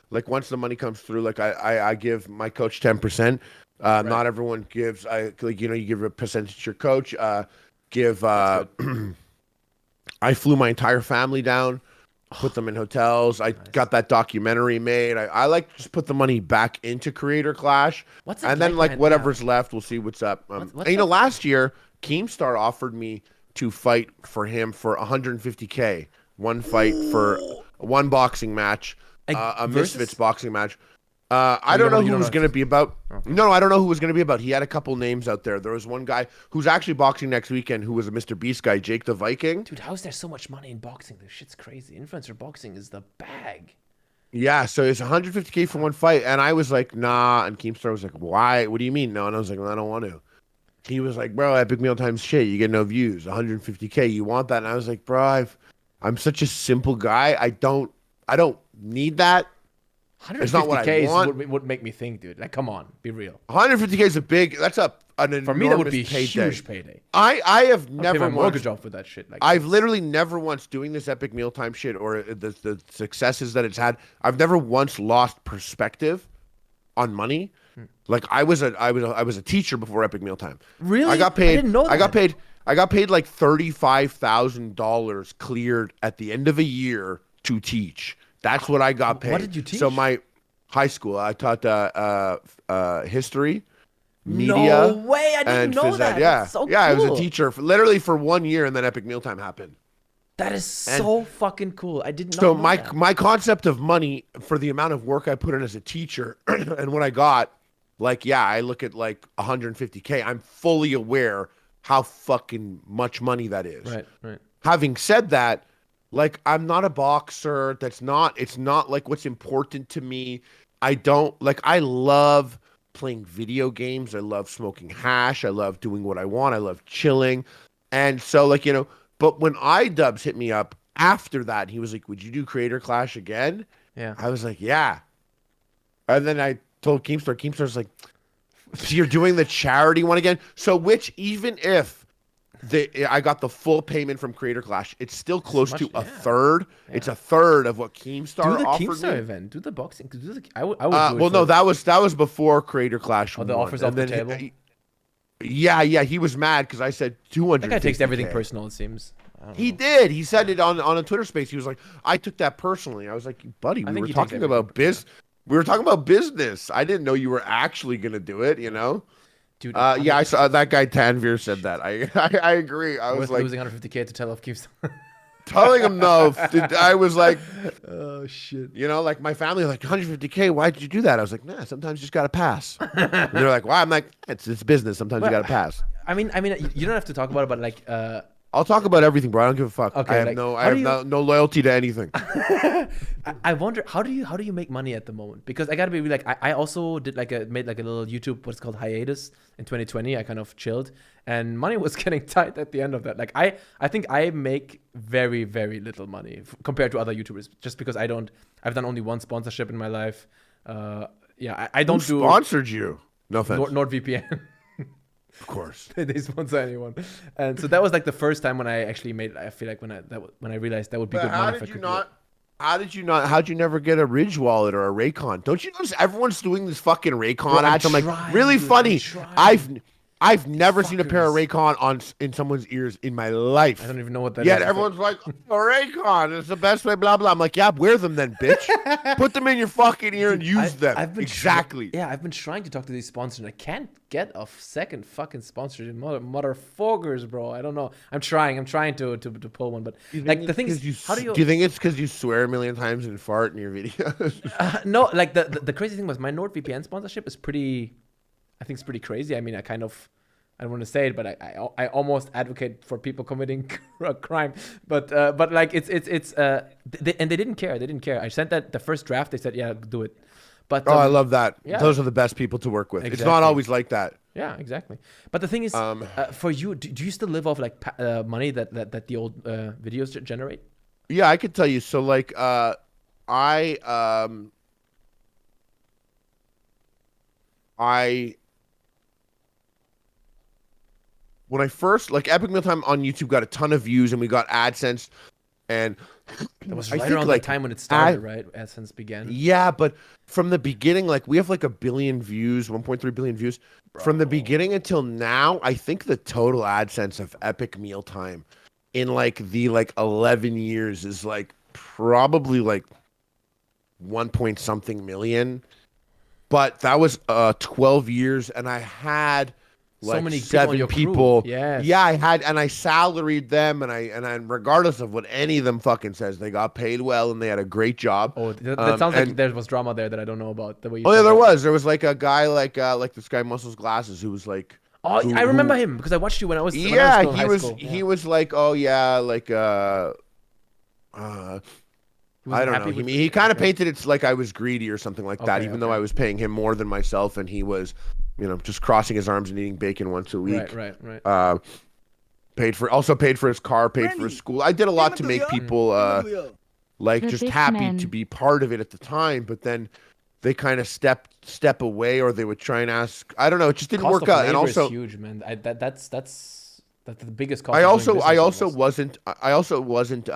like once the money comes through, like I give my coach 10%. Right. Not everyone gives. You give a percentage to your coach. I flew my entire family down, put them in hotels. I got that documentary made. I like to just put the money back into Creator Clash. Then whatever's left, we'll see what's up. Last year Keemstar offered me to fight for him for 150K. One fight for one boxing match, a Misfits boxing match. I don't know who it was going to be about. Okay. No, I don't know who it was going to be about. He had a couple names out there. There was one guy who's actually boxing next weekend who was a Mr. Beast guy, Jake the Viking. Dude, how is there so much money in boxing? This shit's crazy. Influencer boxing is the bag. Yeah, so it's 150K for one fight. And I was like, nah. And Keemstar was like, why? What do you mean? No. And I was like, well, I don't want to. He was like, bro, Epic Meal Time's shit. You get no views. 150K. You want that? And I was like, bro, I'm such a simple guy. I don't need that. 150K would make me think, dude. Like, come on, be real. 150K is for me, that would be a huge payday. I have never pay my mortgage off with that shit. Like, I've literally never once doing this Epic Mealtime shit or the successes that it's had. I've never once lost perspective on money. Like I was a teacher before Epic Mealtime. Really? I got paid. I didn't know that. I got paid like $35,000 cleared at the end of a year to teach. That's what I got paid. What did you teach? So my high school, I taught history, media. No way! I didn't know that. Yeah, that's so cool. I was a teacher literally for 1 year, and then Epic Mealtime happened. That is so fucking cool. I did not know that. So my concept of money for the amount of work I put in as a teacher and what I got, I look at like 150K. I'm fully aware how fucking much money that is. Right. Having said that, like, I'm not a boxer. It's not like what's important to me. I love playing video games. I love smoking hash. I love doing what I want. I love chilling. And so, but when iDubbbz hit me up after that, he was like, would you do Creator Clash again? Yeah. I was like, yeah. And then I told Keemstar. Keemstar's like, so you're doing the charity one again? So even if I got the full payment from Creator Clash. It's still close to a yeah. third. Yeah. It's a third of what Do Keemstar the offered Keemstar me. event. Do the boxing. Do the, I would do it Well, for, no, that was before Creator Clash oh, the 1. offers And off the then table. yeah, he was mad because I said That 250. guy takes everything personal, it seems. I don't He know. did. He said it on a Twitter space. He was like, "I took that personally." I was like, "Buddy, I we think were he takes talking everything. about We were talking about business. I didn't know you were actually gonna do it. You know." Dude, Yeah, I saw that guy Tanvir said that. I agree. I was worth like losing 150K to tell off Keemstar. telling him no. I was like, Oh shit. you know, like my family like 150K. Why did you do that? I was like, nah. Sometimes you just gotta pass. And they're like, why? I'm like, it's business. Sometimes you Well, gotta pass. I mean, you don't have to talk about it, but like, I'll talk about everything, bro. I don't give a fuck. Okay, I have like, I how have do you- no loyalty to anything. I wonder how do you make money at the moment? Because I gotta be like, I also did made like a little YouTube what's called hiatus in 2020. I kind of chilled, and money was getting tight at the end of that. Like I think I make very very little money compared to other YouTubers, just because I've done only one sponsorship in my life. Yeah, I don't Who do sponsored you? No offense. NordVPN. Of course. They sponsor anyone, and so that was like the first time when I actually made. I feel like when I realized that would be But good how money. did you not? How'd you never get a Ridge wallet or a Raycon? Don't you notice everyone's doing this fucking Raycon ads? I'm like, trying, really dude, funny. I'm trying. I've never seen a pair of Fuckers. Raycon in someone's ears in my life. I don't even know what that is. Yet It's like- everyone's like, oh, Raycon, it's the best way, blah blah. I'm like, yeah, wear them then, bitch. Put them in your fucking ear and use them. I've been Exactly. I've been trying to talk to these sponsors, and I can't get a second fucking sponsorship. Motherfuckers, bro. I don't know. I'm trying to pull one, but like the thing is, how do you? Do you think it's because you swear a million times and fart in your videos? No, like the crazy thing was my NordVPN sponsorship is pretty. I think it's pretty crazy. I mean, I don't want to say it, but I almost advocate for people committing a crime. But like it's and they didn't care. They didn't care. I sent that the first draft. They said, yeah, do it. But Oh, I love that. yeah. Those are the best people to work with. It's Exactly. not always like that. Yeah, exactly. But the thing is, for you, do you still live off like money that the old videos generate? Yeah, I could tell you. So like I when I first like Epic Mealtime on YouTube got a ton of views and we got AdSense and That was I right think, around like, that time when it started, right? AdSense began. yeah, but from the beginning, like we have like 1 billion views, 1.3 billion views. From the beginning until now, I think the total AdSense of Epic Mealtime in like the 11 years is like probably like 1 point something million. But that was 12 years and I had So like many people on 7 your crew. people. Yes. Yeah, I had, and I salaried them, and regardless of what any of them fucking says, they got paid well and they had a great job. Oh, that sounds like and- there was drama there that I don't know about. The way you Oh yeah, said there that. was. There was like a guy like this guy Muscles Glasses who was like. Oh, who- I remember who- him because I watched you when I was when I Yeah, still in he high was. school. He was like, oh yeah, like He I wasn't don't happy know. with He kind of okay. painted it like I was greedy or something like that, Okay, even though okay. I was paying him more than myself, and he was, just crossing his arms and eating bacon once a week. Right. Paid for his car, paid for his school. I did a lot to make people like The just big happy man. to be part of it at the time, but then they kind of step away, or they would try and ask. I don't know. It just didn't Cost work of out. And labor also, is huge, man. That's the biggest cost. I of also doing I business also almost. wasn't I also wasn't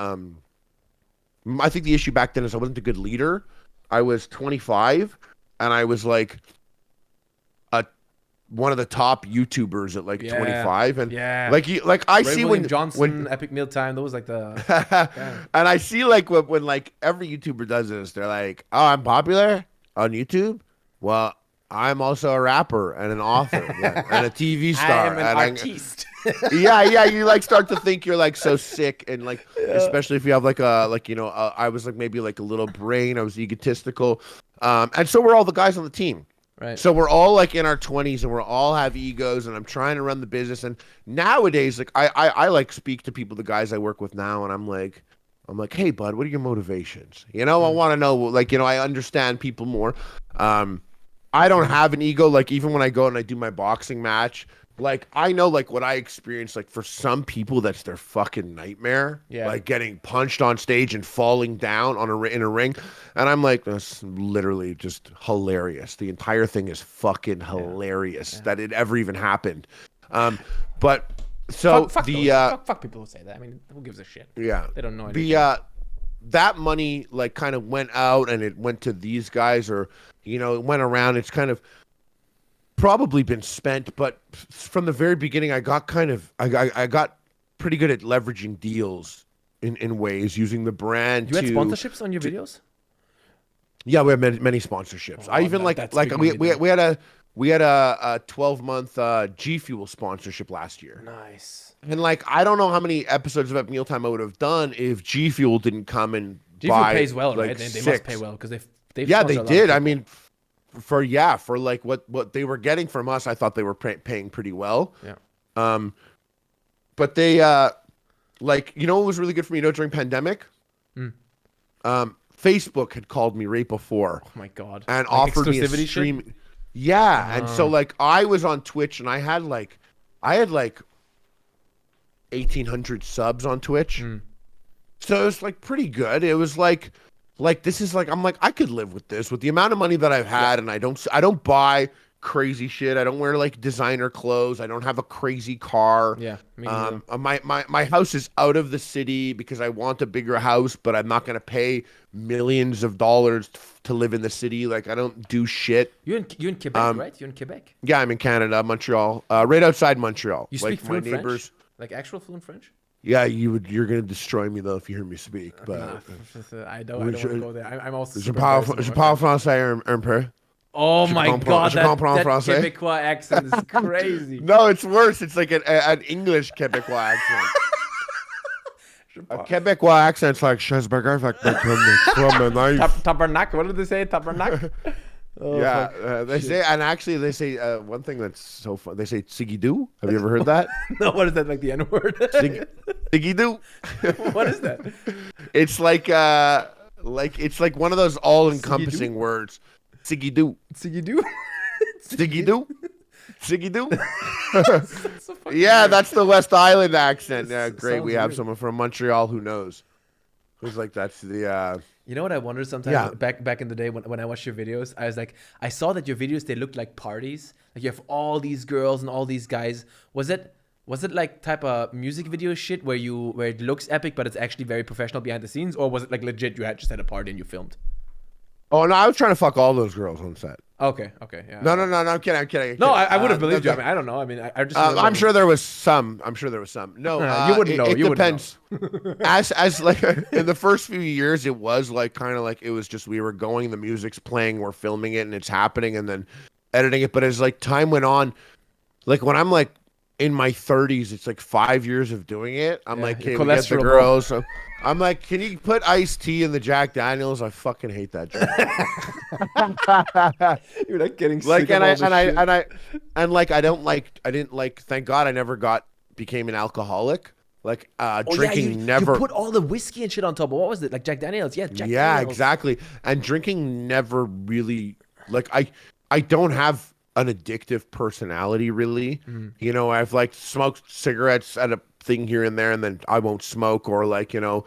I think the issue back then is I wasn't a good leader. I was 25 and I was like one of the top YouTubers at like Yeah, 25 and yeah. like I Ray see William when Johnson, Epic Mealtime, those like the and I see like when like every YouTuber does this, they're like, "Oh, I'm popular on YouTube. Well, I'm also a rapper and an author and a TV I star am an and artiste. yeah, you like start to think you're like so sick and like especially if you have like I was like maybe like a little brain, I was egotistical, and so were all the guys on the team. Right. So we're all like in our 20s and we're all have egos and I'm trying to run the business. And nowadays, like I like speak to people, the guys I work with now, and I'm like, hey bud, what are your motivations? I want to know, like, I understand people more. I don't have an ego. Like even when I go and I do my boxing match, like I know like what I experienced, like for some people that's their fucking nightmare. Yeah. Like getting punched on stage and falling down in a ring. And I'm like, that's literally just hilarious. The entire thing is fucking hilarious that it ever even happened. But So fuck the those, fuck people who say that. I mean, who gives a shit? yeah, They don't know anything. the that money like kind of went out and it went to these guys, or it went around. It's kind of probably been spent, but from the very beginning, I got I got pretty good at leveraging deals in ways using the brand. You had sponsorships on your videos? Yeah, we have many sponsorships. Oh, I even that's like big we money we, then. we had a 12-month G Fuel sponsorship last year. Nice. And like I don't know how many episodes of Epic Mealtime I would have done if G Fuel didn't come and G Fuel buy pays well, like right? They must six. pay well because they've Yeah, sponsored they a lot of did. I people. mean, for like what they were getting from us, I thought they were paying pretty well. Yeah. But they like what was really good for me, during pandemic. Mm. Facebook had called me right before. Oh my god. And Like offered me a exclusivity stream. shit? Yeah, and so like I was on Twitch and I had like 1,800 subs on Twitch. Mm. So it was like pretty good. It was like this is like I'm like I could live with this with the amount of money that I've had, and I don't buy crazy shit. I don't wear like designer clothes. I don't have a crazy car. Yeah. Me neither. My house is out of the city because I want a bigger house, but I'm not gonna pay millions of dollars to live in the city. Like I don't do shit. You in Quebec, right? You're in Quebec. Yeah, I'm in Canada, Montreal, right outside Montreal. You like speak fluent my neighbors. French? Like actual fluent French? Yeah, you're gonna destroy me though if you hear me speak. But I don't want to go there. I'm also. je super parle embarrassed je about parle my French. français un peu. Oh Je my comprends- god, je that comprends français. Quebecois accent is crazy. No, it's worse. It's like an English Quebecois accent. A Quebecois accent's like Chesburger, like from a knife. Tabernacle. What did they say? Tabernacle. Oh, Yeah, fuck. they say, and actually they say one thing that's so fun. They say "siggy-doo." Have you ever heard that? No, what is that? Like the N word? Siggy-doo. What is that? It's like it's like one of those all-encompassing words. Siggy-doo. Siggy-doo? Siggy-doo. Siggy-doo. So fucking Yeah, weird. that's the West Island accent. Yeah, This great. We sounds have weird. someone from Montreal who knows. Who's like, that's the You know what I wondered sometimes Yeah. back in the day when I watched your videos? I was like, I saw that your videos, they looked like parties. Like you have all these girls and all these guys. Was it like type of music video shit where it looks epic but it's actually very professional behind the scenes, or was it like legit you had just had a party and you filmed? Oh no, I was trying to fuck all those girls on set. Okay, yeah. No, I'm kidding. No, I would have believed you. I mean, I don't know. I mean, I just. I'm sure there was some. No, You wouldn't know. It You wouldn't depends. As like in the first few years, it was like kind of like it was just we were going, the music's playing, we're filming it, and it's happening, and then editing it. But as like time went on, like when I'm like in my 30s, it's like 5 years of doing it. I'm Yeah, like, your okay, we get the cholesterol girls. So I'm like, can you put iced tea in the Jack Daniels? I fucking hate that drink. You're like getting Like, sick of all this shit. I didn't like. Thank God, I never became an alcoholic. Like, Oh, drinking yeah, never. You put all the whiskey and shit on top. What was it? Like Jack Daniels? Yeah, Jack Yeah, Daniels. exactly. And drinking never really like I don't have an addictive personality really. I've like smoked cigarettes at a thing here and there, and then I won't smoke, or like I'll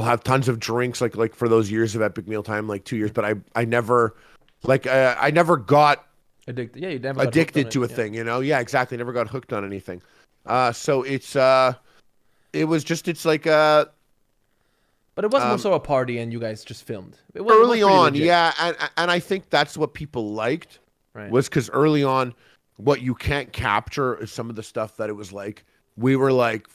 have tons of drinks like for those years of Epic Mealtime, like 2 years, but I never I never got Addicted. Yeah, you never got hooked addicted on to a it, yeah. thing, Yeah, exactly. Never got hooked on anything. So it's like But it wasn't also a party and you guys just filmed. It was early pretty on, legit. yeah, and I think that's what people liked. Right. Was because early on, what you can't capture is some of the stuff that it was like. We were like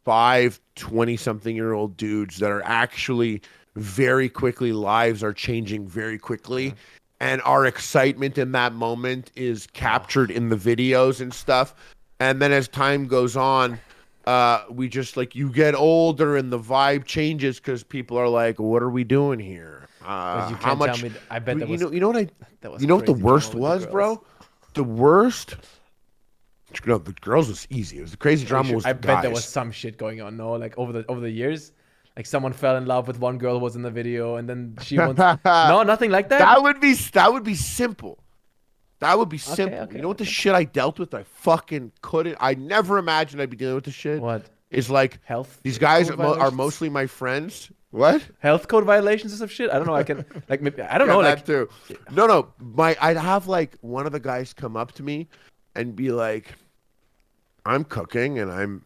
20-something-year-old dudes that are actually very quickly, lives are changing very quickly. And our excitement in that moment is captured in the videos and stuff. And then as time goes on, we just like, you get older and the vibe changes because people are like, what are we doing here? Because you How can't much? tell me. I bet that was. You know what that was you know what the crazy worst drama with was, the bro? girls. The worst. No, the girls was easy. It was the crazy drama. Was I the bet there guys. was some shit going on. No, like over the years, like someone fell in love with one girl who was in the video, and then she wants. No, nothing like that. That would be simple. That would be simple. okay, You know what the shit I dealt with? I fucking couldn't. I never imagined I'd be dealing with this shit. What? It's like Health. these guys code are violations? mostly my friends. What? Health code violations or some shit. I don't know. I can like maybe, I don't know. that Like too. No. I'd have like one of the guys come up to me and be like, "I'm cooking and I'm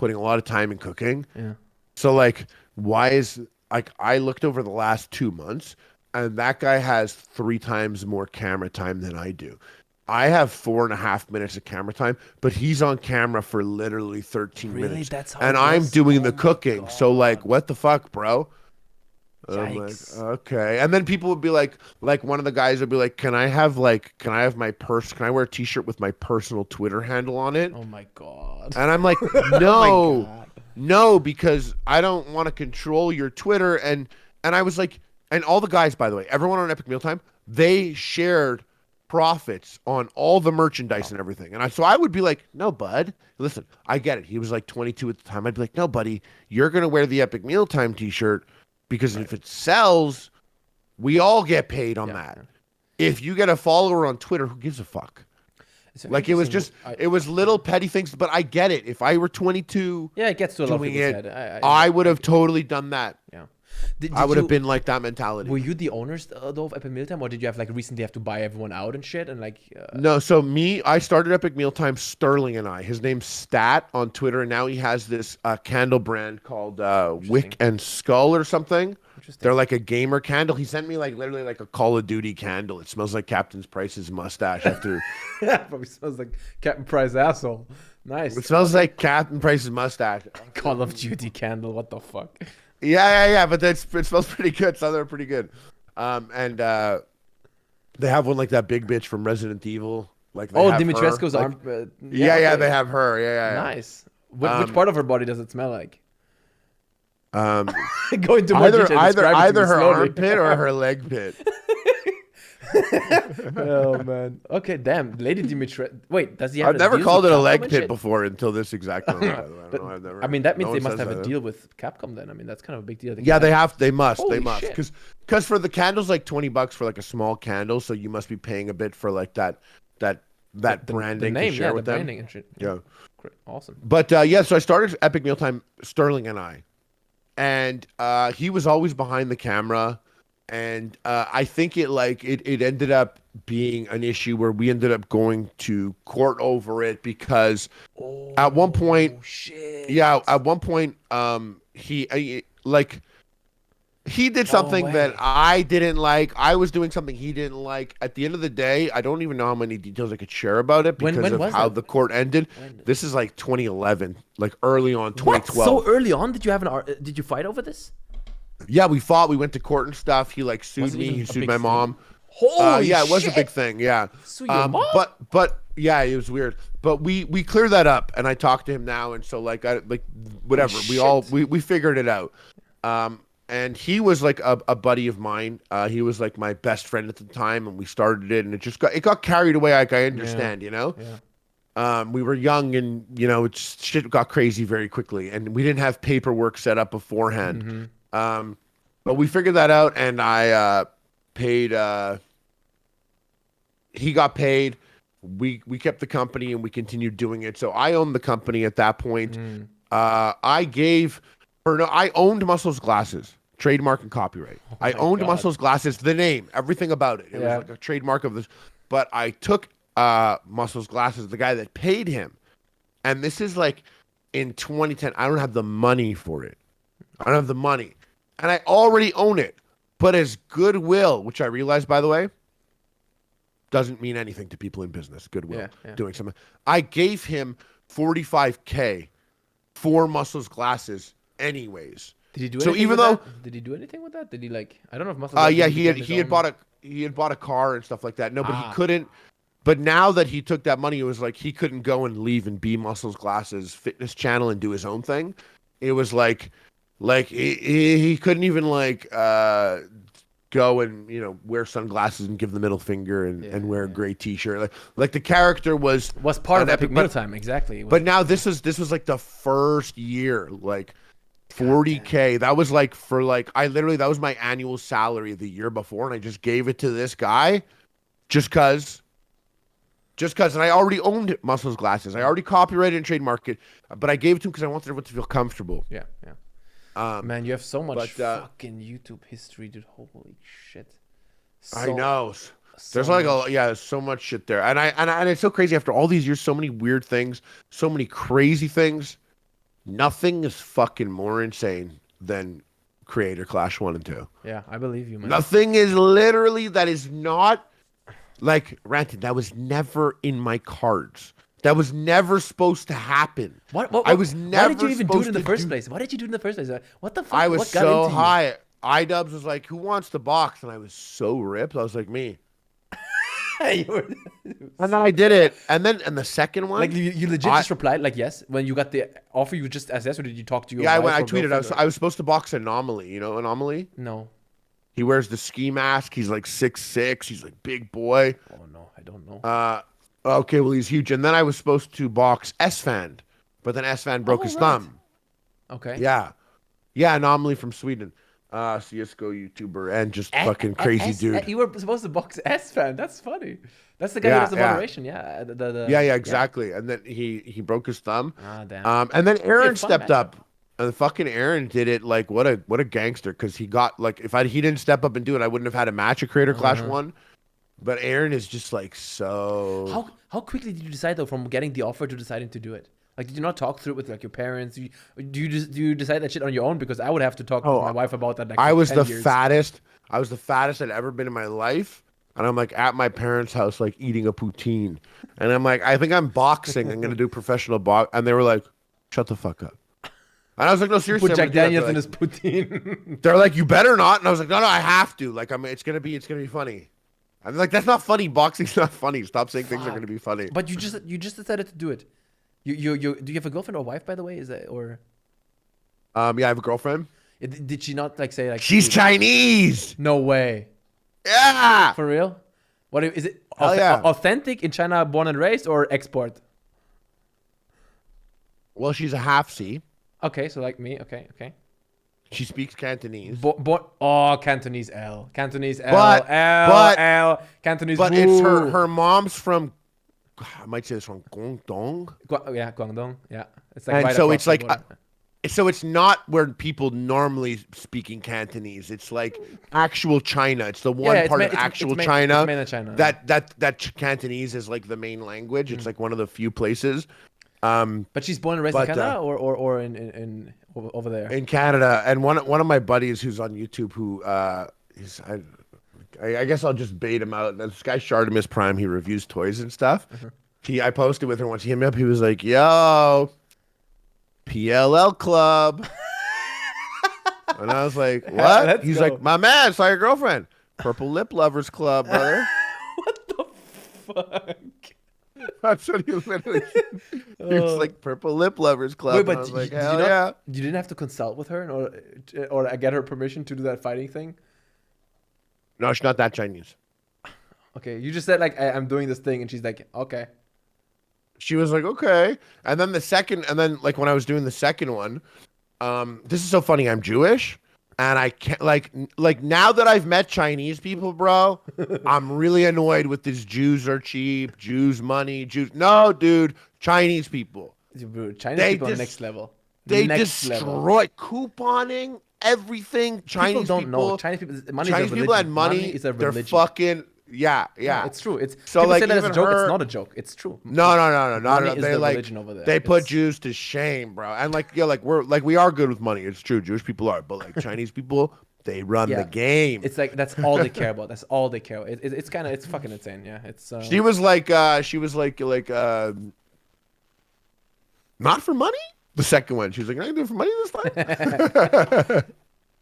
putting a lot of time in cooking. Yeah. So like, why is like I looked over the last 2 months, and that guy has 3 times more camera time than I do. I have 4.5 minutes of camera time, but he's on camera for literally 13 Really? minutes, That's how and it I'm was? doing Oh the my cooking. So like, God. what the fuck, bro? I'm like, Yikes. okay. And then people would be like one of the guys would be like, can I have my can I wear a t-shirt with my personal Twitter handle on it? Oh my God. And I'm like, Oh my no, God. no, because I don't want to control your Twitter. And I was like, and all the guys, by the way, everyone on Epic Mealtime, they shared profits on all the merchandise Wow. and everything. And so I would be like, no, bud, listen, I get it. He was like 22 at the time. I'd be like, no, buddy, you're gonna wear the Epic Mealtime t-shirt because Right. if it sells, we all get paid on Yeah. that. Yeah. If you get a follower on Twitter, who gives a fuck? It's very Like it was interesting. just, it was little petty things, but I get it. If I were 22 Yeah, it gets to a lot of doing people's it, head. I would have totally done that. Yeah. I would have You, been like that mentality. were you the owners though of Epic Mealtime, or did you have like recently have to buy everyone out and shit and like? No, so I started Epic Mealtime, Sterling and I. His name's Stat on Twitter, and now he has this candle brand called Wick and Skull or something. Interesting. They're like a gamer candle. He sent me like literally like a Call of Duty candle. It smells like Captain Price's mustache after. Probably smells like Captain Price asshole. Nice. It smells like Captain Price's mustache. Call of Duty candle. What the fuck? Yeah. But it smells pretty good. Some of them are pretty good. And they have one like that big bitch from Resident Evil. Like they have her. Dimitrescu's Like, arm. Yeah, okay. they have her. Yeah. Nice. Which part of her body does it smell like? Um, Go into more detail. Describe it to either me her slowly. armpit or her leg pit. Oh man. Okay, damn. Lady Dimitri. Wait, does he have? I've never deals called with it a Capcom leg and pit shit? before until this exact moment. I don't know. I've never. I mean, that means no they one must says have a that. deal with Capcom then. I mean, that's kind of a big deal. Yeah, they have. They must. Holy They must. shit. Because for the candles, like $20 for like a small candle, so you must be paying a bit for like that branding the name, to share yeah, with the them. branding and shit. Yeah. Great. Awesome. But yeah, so I started Epic Mealtime, Sterling and I, and he was always behind the camera, and I think it ended up being an issue where we ended up going to court over it because at one point, shit. yeah, at one point, he did something way. that I didn't like. I was doing something he didn't like. At the end of the day, I don't even know how many details I could share about it When because of was how that? the court ended. When? This is like 2011, like early on What? 2012. So early on, did you have did you fight over this? Yeah, we fought. We went to court and stuff. He like Was sued it me. even He a sued big my thing? mom. Holy Yeah, it was a shit. big thing. Yeah. Sue your mom? But yeah, it was weird. But we cleared that up, and I talked to him now, and so like whatever. We figured it out. And he was like a buddy of mine. He was like my best friend at the time, and we started it, and it got carried away. Like I understand, you know. Yeah. We were young, and shit got crazy very quickly, and we didn't have paperwork set up beforehand. Mm-hmm. But we figured that out, and I paid. He got paid. We kept the company, and we continued doing it. So I owned the company at that point. I owned Muscle's glasses, trademark and copyright. I owned God. Muscle's glasses, the name, everything about it. It was like a trademark of this. But I took Muscle's glasses, the guy that paid him, and this is like in 2010. I don't have the money for it. I don't have the money, and I already own it. But as goodwill, which I realized, by the way, doesn't mean anything to people in business. Goodwill, doing something. I gave him $45K for Muscle's glasses, anyways. Did he do So anything even with though, that? Did he do anything with that? Did he like? I don't know if Muscle. yeah, he had bought a car and stuff like that. No, but he couldn't. But now that he took that money, it was like he couldn't go and leave and be Muscle's Glasses fitness channel and do his own thing. It was like he couldn't even like go and wear sunglasses and give the middle finger and wear a gray t-shirt. Like the character was part of an Epic Mealtime, exactly. But now this was like the first year, like 40K. That was like that was my annual salary the year before, and I just gave it to this guy just cause, and I already owned Muscle's glasses. I already copyrighted and trademarked it, but I gave it to him because I wanted everyone to feel comfortable. Yeah. Man, you have so much fucking YouTube history, dude. Holy shit. I know. There's so much shit there, and it's so crazy. After all these years, so many weird things, so many crazy things. Nothing is fucking more insane than Creator Clash 1 and 2. Yeah, I believe you, man. Nothing is literally that is not like granted, that was never in my cards. That was never supposed to happen. I was Why did never you even do it supposed in the to first do. place? Why did you do it in the first place? What the fuck? I was what got so into high. iDubbbz was like, "Who wants to box?" And I was so ripped. I was like, "Me." You were- And then I did it. And the second one, like you legit I- just replied like yes when you got the offer. You just as yes, or did you talk to your yeah, wife I or tweeted. girlfriend I was supposed to box Anomaly. You know Anomaly? no. He wears the ski mask. He's like 6'6". He's like big boy. Oh no, I don't know. Okay, well he's huge. And then I was supposed to box S-Fan, but then S-Fan broke his right. thumb. Okay. Yeah, yeah, Anomaly from Sweden. CS:GO YouTuber and just fucking crazy dude. You were supposed to box S-Fan. That's funny. That's the guy who does the moderation. Yeah. Yeah, exactly. And then he broke his thumb. Ah, damn. And then Aaron fun stepped matchup. up. And fucking Aaron did it like what a gangster, because he got like he didn't step up and do it, I wouldn't have had a match at Creator Clash 1. But Aaron is just like so. How quickly did you decide though from getting the offer to deciding to do it? Like, did you not talk through it with like your parents? Do you decide that shit on your own? Because I would have to talk with my wife about that. Like, I for was 10 the years. fattest. I was the fattest I'd ever been in my life. And I'm like at my parents' house, like eating a poutine. And I'm like, I think I'm boxing. I'm gonna do professional box. And they were like, shut the fuck up. And I was like, no, seriously. Put I'm Jack gonna do that. Daniels in They're his like- poutine. They're like, you better not. And I was like, no, I have to. Like, it's gonna be funny. I'm like, that's not funny. Boxing's not funny. Stop saying things are gonna be funny. But you just decided to do it. You do you have a girlfriend or wife, by the way? Is that or Yeah, I have a girlfriend. did she not like say like She's Chinese. no way Yeah. for real? What is it? Hell yeah. Authentic in China, born and raised, or export? Well, she's a half C. Okay, so like me. Okay. She speaks Cantonese. Cantonese L. Cantonese L. But- L. L. Cantonese. But it's woo. her mom's from, I might say this wrong, Guangdong. Guangdong. Yeah, it's like And right so across it's the like, border. so it's not where people normally speaking Cantonese. It's like actual China. It's the one it's part ma- of it's- actual it's China, it's mainland China. that Cantonese is like the main language. Mm. It's like one of the few places. But she's born and raised in but, Canada or in over there. In Canada, and one of my buddies who's on YouTube who I guess I'll just bait him out. This guy Shartimus Prime, he reviews toys and stuff. I posted with her once. He hit me up. He was like, "Yo, PLL Club," and I was like, "What?" Let's He's go. like, "My man, saw your girlfriend, Purple Lip Lovers Club, brother." What the fuck? That's what he literally. He was like, "Purple Lip Lovers Club." Wait, and but I was like, did you "Hell not, yeah." you didn't have to consult with her or get her permission to do that fighting thing? No, she's not that Chinese. Okay, you just said like I'm doing this thing, and she's like, okay. She was like, okay. And then like when I was doing the second one, this is so funny. I'm Jewish, and I can't like now that I've met Chinese people, bro, I'm really annoyed with this Jews are cheap, Jews money, Jews. No, dude, Chinese people. Chinese They people on just- next level. They Next level. destroy couponing everything. Chinese People don't know. Chinese people. Money Chinese is a people religion. and money, is a they're religion. fucking yeah. It's true. It's So, people like, say that as a even joke. her- It's not a joke. It's true. No. Money is They the like religion over there. they put It's- Jews to shame, bro. And like we are good with money. It's true. Jewish people are, but like Chinese people, they run Yeah. the game. It's like that's all they care about. That's all they care about. It's kind of it's fucking insane. Yeah. It's. She was like not for money. The second one, she was like, "Are you doing it for money this time?"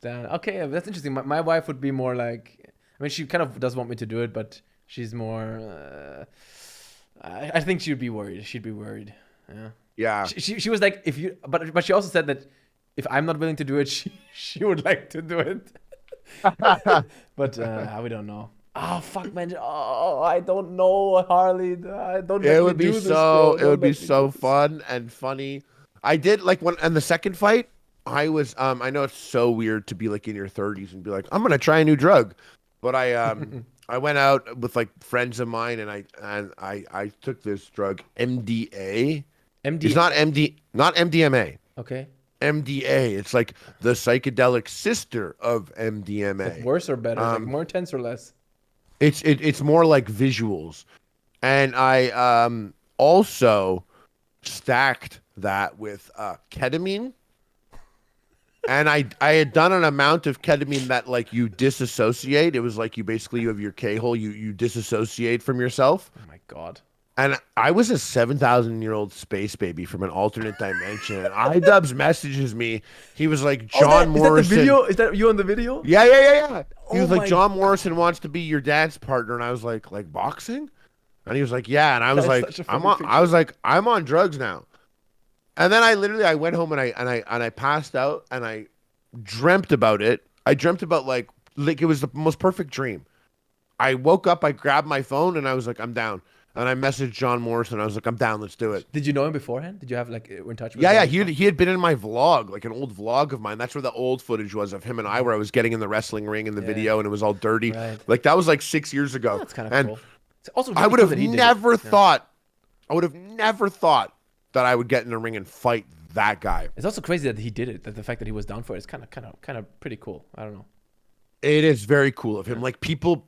Damn. Okay, yeah, that's interesting. My wife would be more like, I mean, she kind of does want me to do it, but she's more. I think she'd be worried. She'd be worried. Yeah. Yeah. She was like, if you, but she also said that if I'm not willing to do it, she would like to do it. But we don't know. Oh fuck, man! Oh, I don't know, Harley. I don't. It let would me be do this, so. bro. It Don't would be let me so do this. fun and funny. I did like when and the second fight. I was. I know it's so weird to be like in your 30s and be like, I'm gonna try a new drug, but I went out with like friends of mine and I took this drug MDA. It's not MDMA. Okay. MDA. It's like the psychedelic sister of MDMA. Like worse or better? Like more intense or less? It's more like visuals, and I also stacked that with ketamine. And I had done an amount of ketamine that like you disassociate. It was like you have your K-hole, you disassociate from yourself. Oh my god. And I was a 7,000-year-old space baby from an alternate dimension. And iDubbbz messages me. He was like, John Morrison. Is that the video? Is that you on the video? Yeah. He was Oh like, my John Morrison wants to be your dance partner. And I was like boxing? And he was like, yeah. And I was That's like, such a funny picture. I was like, I'm on drugs now. And then I went home and I passed out and I dreamt about it. I dreamt about like it was the most perfect dream. I woke up, I grabbed my phone and I was like, I'm down. And I messaged John Morrison. I was like, I'm down. Let's do it. Did you know him beforehand? Did you have like in touch with Yeah. him? He had been in my vlog, like an old vlog of mine. That's where the old footage was of him and I, where I was getting in the wrestling ring in the video and it was all dirty. Right. Like that was like 6 years ago. That's kind of and cool. It's also I really would cool have that he did it. never thought. I would have never thought that I would get in the ring and fight that guy. It's also crazy that he did it. That the fact that he was down for it is kind of pretty cool. I don't know. It is very cool of him. Like people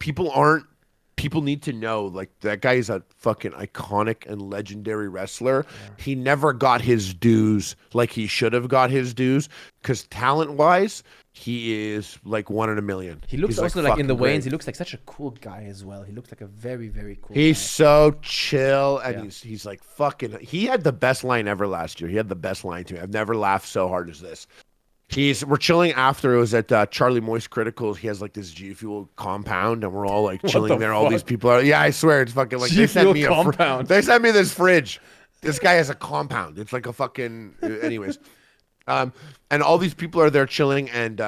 need to know like that guy is a fucking iconic and legendary wrestler. Yeah. He never got his dues like he should have got his dues because talent-wise, he is like 1 in a million. He looks He's also like in the great. weigh-ins, he looks like such a cool guy as well. He looks like a very, very cool He's guy. so chill and he's like fucking. He had the best line ever last year. He had the best line to me. I've never laughed so hard as this. We're chilling after. It was at Charlie Moist Criticals. He has like this G Fuel compound, and we're all like chilling there. All these people are. Yeah, I swear it's fucking like G Fuel compound. They sent me this fridge. This guy has a compound. It's like a fucking. Anyways, and all these people are there chilling, and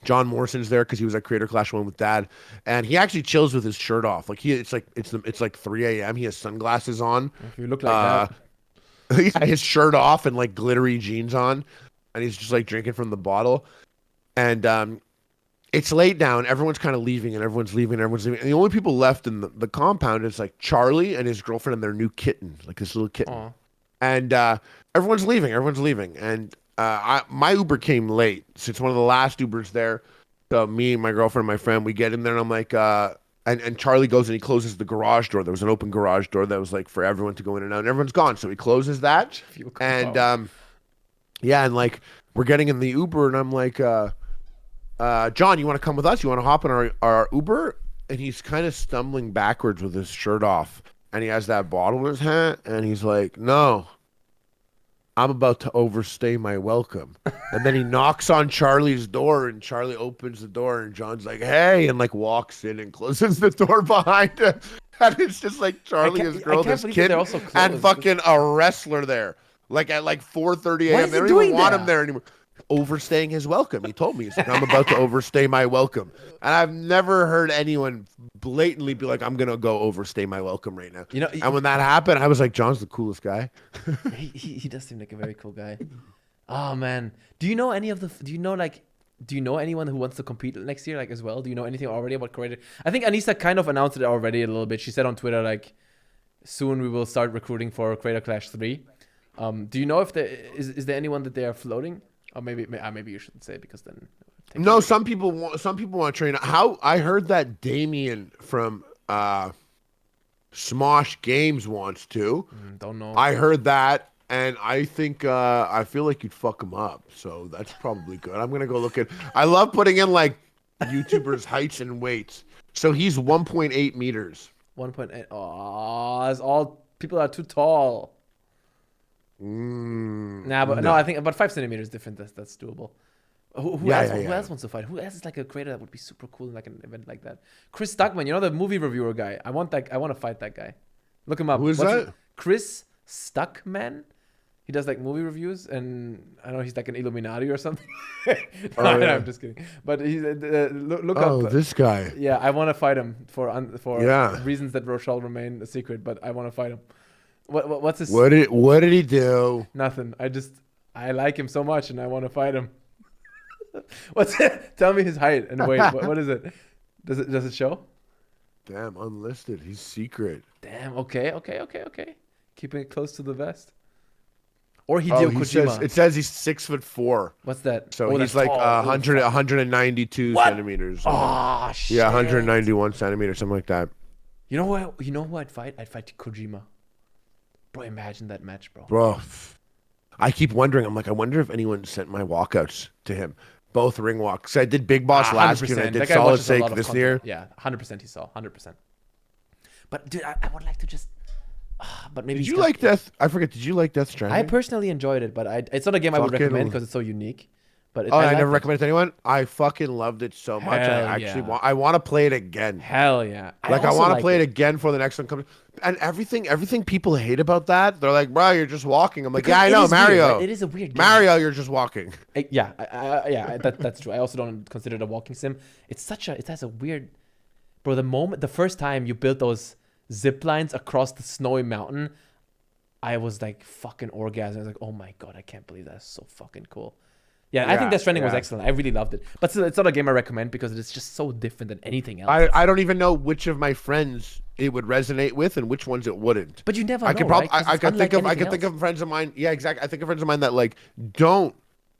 John Morrison's there because he was at Creator Clash 1 with Dad, and he actually chills with his shirt off. Like it's like 3 a.m. He has sunglasses on. You look like that. Yeah, his shirt off and like glittery jeans on. And he's just like drinking from the bottle. And it's late now and everyone's kind of leaving and everyone's leaving. And the only people left in the compound is like Charlie and his girlfriend and their new kitten, like this little kitten. Aww. And everyone's leaving. And my Uber came late. So it's one of the last Ubers there. So me, my girlfriend, and my friend, we get in there and I'm like, and Charlie goes and he closes the garage door. There was an open garage door that was like for everyone to go in and out. And everyone's gone. So he closes that. And yeah, and like we're getting in the Uber, and I'm like, John, you want to come with us? You want to hop in our Uber? And he's kind of stumbling backwards with his shirt off, and he has that bottle in his hand, and he's like, no, I'm about to overstay my welcome. And then he knocks on Charlie's door, and Charlie opens the door, and John's like, hey, and like walks in and closes the door behind him. And it's just like Charlie, his girl, this kid, and fucking a wrestler there. Like at like 4:30 a.m. They don't even want him there anymore. Overstaying his welcome. He told me, he's like, I'm about to overstay my welcome. And I've never heard anyone blatantly be like, I'm gonna go overstay my welcome right now. You know, and when that happened, I was like, John's the coolest guy. he does seem like a very cool guy. Oh man. Do you know anyone who wants to compete next year, like as well? Do you know anything already about Creator? I think Anissa kind of announced it already a little bit. She said on Twitter, like, soon we will start recruiting for Creator Clash 3. Do you know if there is there anyone that they are floating? Or maybe you shouldn't say because then. No, some people want to train. How I heard that Damien from Smosh Games wants to. Don't know. I heard that, and I think I feel like you'd fuck him up. So that's probably good. I'm gonna go look at. I love putting in like YouTubers' heights and weights. So he's 1.8 meters. 1.8. Oh, it's all people are too tall. No, I think about 5 centimeters different. That's doable. Who else wants to fight? Who else is like a creator that would be super cool in like an event like that? Chris Stuckman, you know, the movie reviewer guy. I want to fight that guy. Look him up. Who is that? Chris Stuckman. He does like movie reviews, and I don't know, he's like an Illuminati or something. No, I'm just kidding. But he's look up. Oh, this guy. Yeah, I want to fight him for reasons that shall remain a secret. But I want to fight him. What's his? What did he do? Nothing. I like him so much, and I want to fight him. What's it? Tell me his height and weight. What is it? Does it show? Damn, unlisted. He's secret. Damn. Okay. Keeping it close to the vest. Or Hideo Kojima. It says he's 6'4". What's that? So he's like 192 centimeters. Oh shit. Yeah, 191 centimeters, something like that. You know who I'd fight? I'd fight Kojima. Bro, imagine that match, bro. Bro, I keep wondering. I'm like, I wonder if anyone sent my walkouts to him. Both ring walks. I did Big Boss last year. And I did That guy Solid watches a Sake lot of this content. year. Yeah, 100% he saw. 100%. But dude, I would like to just. But maybe. Did you like Death? I forget. Did you like Death Stranding? I personally enjoyed it, but it's not a game I would Fucking- recommend because it's so unique. But I liked never it. recommend it to anyone. I fucking loved it so much. Hell I actually yeah. I want to play it again. Hell yeah! I also want to like play it again for the next one comes. And everything people hate about that, they're like, bro, you're just walking. I'm like, Because yeah, I it know, is weird, Mario. right? It is a weird game. Mario, you're just walking. That's true. I also don't consider it a walking sim. It has a weird, bro. The first time you built those zip lines across the snowy mountain, I was like fucking orgasm. I was like, oh my god, I can't believe that's so fucking cool. Yeah, I think Death Stranding was excellent. I really loved it. But still, it's not a game I recommend because it's just so different than anything else. I don't even know which of my friends it would resonate with and which ones it wouldn't. But you never I know, could probably right? 'Cause I it's could think unlike of anything friends of mine. Yeah, exactly. I think of friends of mine that like don't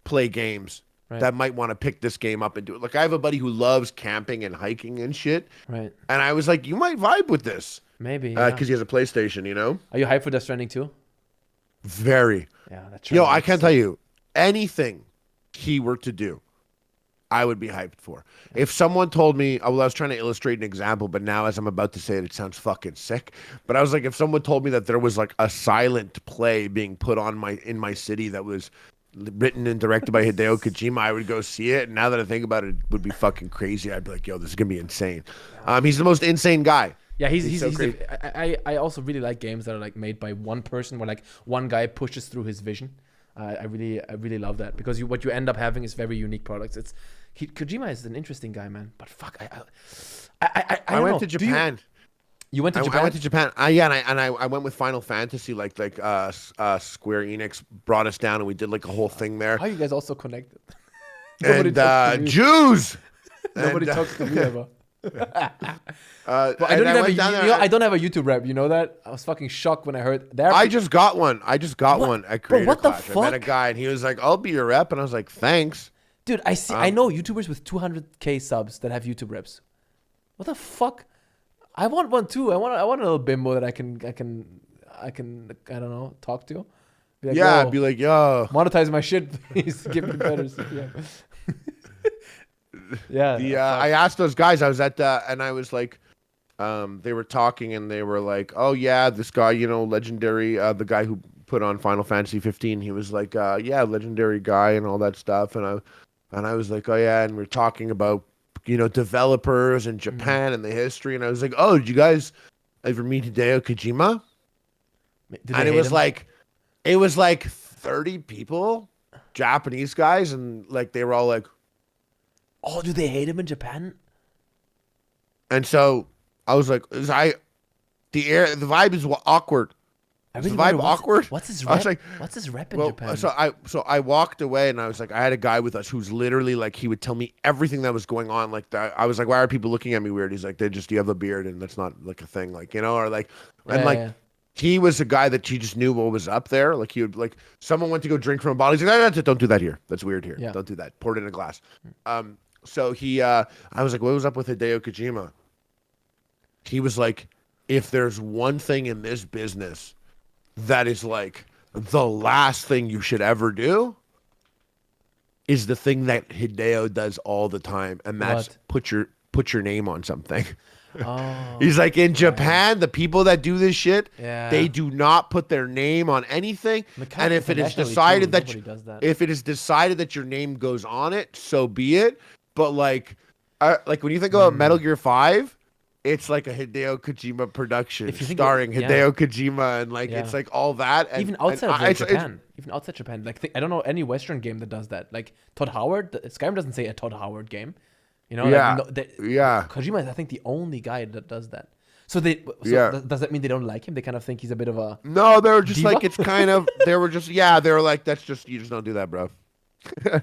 play games that might want to pick this game up and do it. Like I have a buddy who loves camping and hiking and shit. Right. And I was like, you might vibe with this. Maybe. Because he has a PlayStation, you know? Are you hyped for Death Stranding too? Very. Yeah, that's Yo, I can't tell you anything he were to do, I would be hyped for. If someone told me, well, I was trying to illustrate an example, but now as I'm about to say it, it sounds fucking sick. But I was like, if someone told me that there was like a silent play being put on in my city that was written and directed by Hideo Kojima, I would go see it. And now that I think about it, it would be fucking crazy. I'd be like, yo, this is gonna be insane. He's the most insane guy. Yeah, he's so crazy. I also really like games that are like made by one person, where like one guy pushes through his vision. I really love that because what you end up having is very unique products. Kojima is an interesting guy, man. But fuck, I went to Japan. You went to Japan? I went to Japan. I went with Final Fantasy. Like Square Enix brought us down and we did like a whole thing there. How are you guys also connected? And Jews. Nobody talks to me ever. But I don't have a YouTube rep. You know that? I was fucking shocked when I heard that. I just got one. One at Creator what the Clash. fuck? I met a guy and he was like, "I'll be your rep," and I was like, "Thanks." Dude, I know YouTubers with 200K subs that have YouTube reps. What the fuck? I want one too. I want a little bimbo that I can I don't know, talk to. Be like, I'd be like, "Yo, monetize my shit, please. Give me better CPM." Yeah. I asked those guys. I was at and I was like, they were talking and they were like, "Oh yeah, this guy, legendary, the guy who put on Final Fantasy 15." He was like, "Yeah, legendary guy and all that stuff." And I was like, "Oh yeah," and we're talking about developers in Japan and the history. And I was like, "Oh, did you guys ever meet Hideo Kojima?" And it was like 30 people, Japanese guys, and like they were all like, "Oh, do they hate him in Japan?" And so I was like, the vibe is awkward. Is the vibe awkward? What's his rep? I was like, what's his rep in Japan? So I walked away and I was like, I had a guy with us who's literally like, he would tell me everything that was going on. Like that, I was like, why are people looking at me weird? He's like, you have a beard and that's not like a thing, like or like, he was a guy that he just knew what was up there. Like he would like, someone went to go drink from a bottle. He's like, don't do that here. That's weird here. Yeah. Don't do that. Pour it in a glass. So I was like, what was up with Hideo Kojima? He was like, if there's one thing in this business that is like the last thing you should ever do, is the thing that Hideo does all the time, and that's put your name on something. Oh, he's like, in Japan, the people that do this shit, they do not put their name on anything. And if it is decided that your name goes on it, so be it. But like when you think about Metal Gear 5, it's like a Hideo Kojima production starring Hideo Kojima, and like it's like all that. And, even outside of Japan, like I don't know any Western game that does that. Like Todd Howard, Skyrim doesn't say a Todd Howard game. Kojima is, I think, the only guy that does that. So does that mean they don't like him? They kind of think he's a bit of a no. They were just diva? like it's kind of. They were just they were like that's just you just don't do that, bro.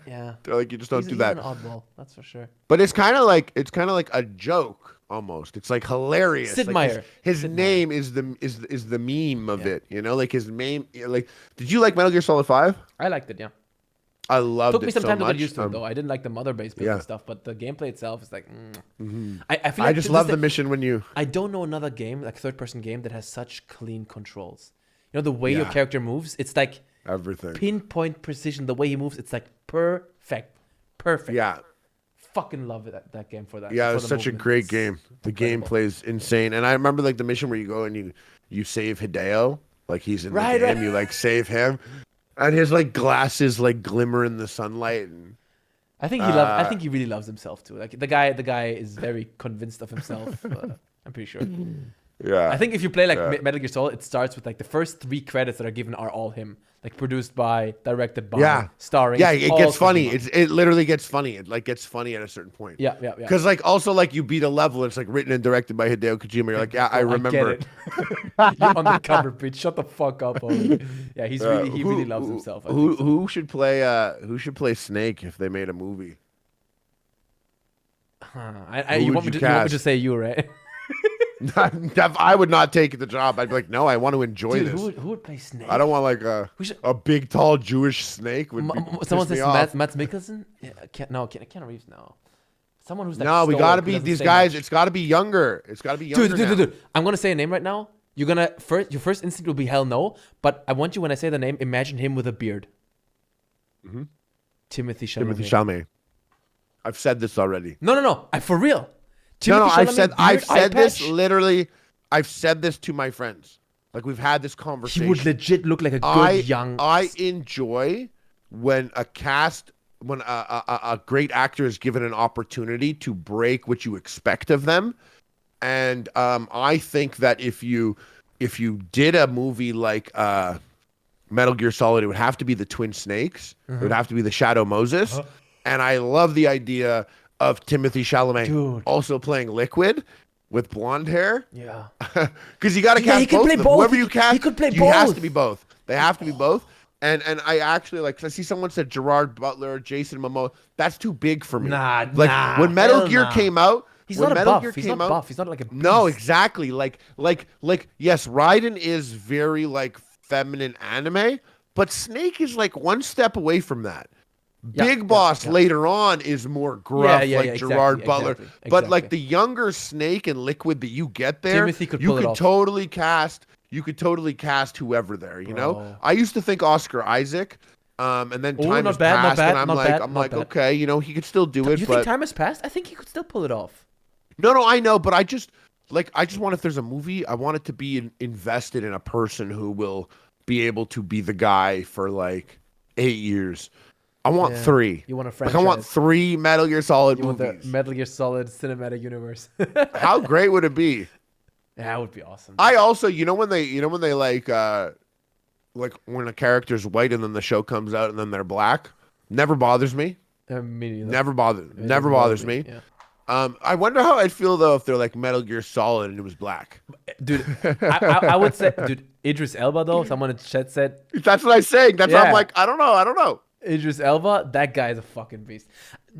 Yeah, they're like you just don't do that. He's an oddball, that's for sure. But it's kind of like a joke almost. It's like hilarious. Sid like Meier. His name is the meme of it. Like his name. Like, did you like Metal Gear Solid 5? I liked it. Yeah. I loved it. Took me some so time to much. get used to it though. I didn't like the mother base building stuff, but the gameplay itself is like. I feel like I just love the mission when you. I don't know another game like third-person game that has such clean controls. The way your character moves, it's like Everything. pinpoint precision. The way he moves, it's like perfect. Yeah. Fucking love it, that game for that. Yeah, for it's the such a movement. great It's game. The incredible. gameplay is insane. And I remember like the mission where you go and you save Hideo. Like he's in the Right, game. right. You like save him. And his like glasses like glimmer in the sunlight. And I think he really loves himself too. Like the guy is very convinced of himself. I'm pretty sure. yeah. I think if you play like Yeah. Metal Gear Solid, it starts with like the first 3 credits that are given are all him. Like produced by, directed by, Yeah. starring. Yeah, it all gets funny. Kojima. It literally gets funny. It like gets funny at a certain point. Yeah. Because like also like you beat a level, it's like written and directed by Hideo Kojima. You're like, yeah, I Oh, remember. get it. You're on the cover, bitch. Shut the fuck up. Homie. Yeah, he really loves himself. I think so. Who should play Snake if they made a movie? Who You would want me you to cast? say you, right? I would not take the job. I'd be like, no, I want to enjoy Dude, this. who would play Snake? I don't want like a We should- a big tall Jewish snake. Someone piss says me off. Matt Mikkelsen. Yeah, Keanu Reeves. No, someone who's like No, we stoic, gotta who be doesn't these say guys. much. It's gotta be younger. It's gotta be younger. Dude. I'm gonna say a name right now. You're gonna your first instinct will be hell no, but I want you when I say the name, imagine him with a beard. Mhm. Timothy Chalamet. Timothy Chalamet. I've said this already. No. For real. No, Timothy Chalamet, I've beard, eye said this patch. literally. I've said this to my friends. Like we've had this He conversation. would legit look like a good young. I enjoy when a great actor is given an opportunity to break what you expect of them, and I think that if you did a movie like Metal Gear Solid, it would have to be the Twin Snakes. It would have to be the Shadow Moses, and I love the idea of Timothy Chalamet Dude. also playing Liquid with blonde hair. Yeah. Because you got to Yeah, cast he can both play of them. both. Whoever you cast, He could play It has both. to be both. They have to be both. And I actually like. 'Cause I see someone said Gerard Butler, Jason Momoa. That's too big for me. Nah, when Metal hell Gear nah. came out. He's when not a Metal buff. Gear He's came not out- buff. He's not like a beast. No, exactly. Like yes, Raiden is very like feminine anime, but Snake is like one step away from that. Big Boss later on is more gruff, like Gerard Butler. exactly. But like the younger Snake and Liquid that you get there, Timothy could you pull it could off. totally cast. You could totally cast whoever there. You know, Bro. I used to think Oscar Isaac, and then Ooh, time not has bad, not passed, bad, and I'm not like, bad, I'm not like, bad. okay, you know, he could still do it. You but think time has passed? I think he could still pull it off. no, I know, but I just want if there's a movie, I want it to be invested in a person who will be able to be the guy for like 8 years. I want 3. You want a Like, franchise. I want 3 Metal Gear Solid You want the movies. Metal Gear Solid cinematic universe. How great would it be? That would be awesome. I also, when they like when a character's white and then the show comes out and then they're black, never bothers me. Me neither. Never bothers doesn't bothers me. Yeah. I wonder how I'd feel though if they're like Metal Gear Solid and it was black. Dude, I would say, dude, Idris Elba though. Someone in chat said That's what I'm saying. That's why Yeah. I'm like, I don't know. Idris Elba. That guy is a fucking beast.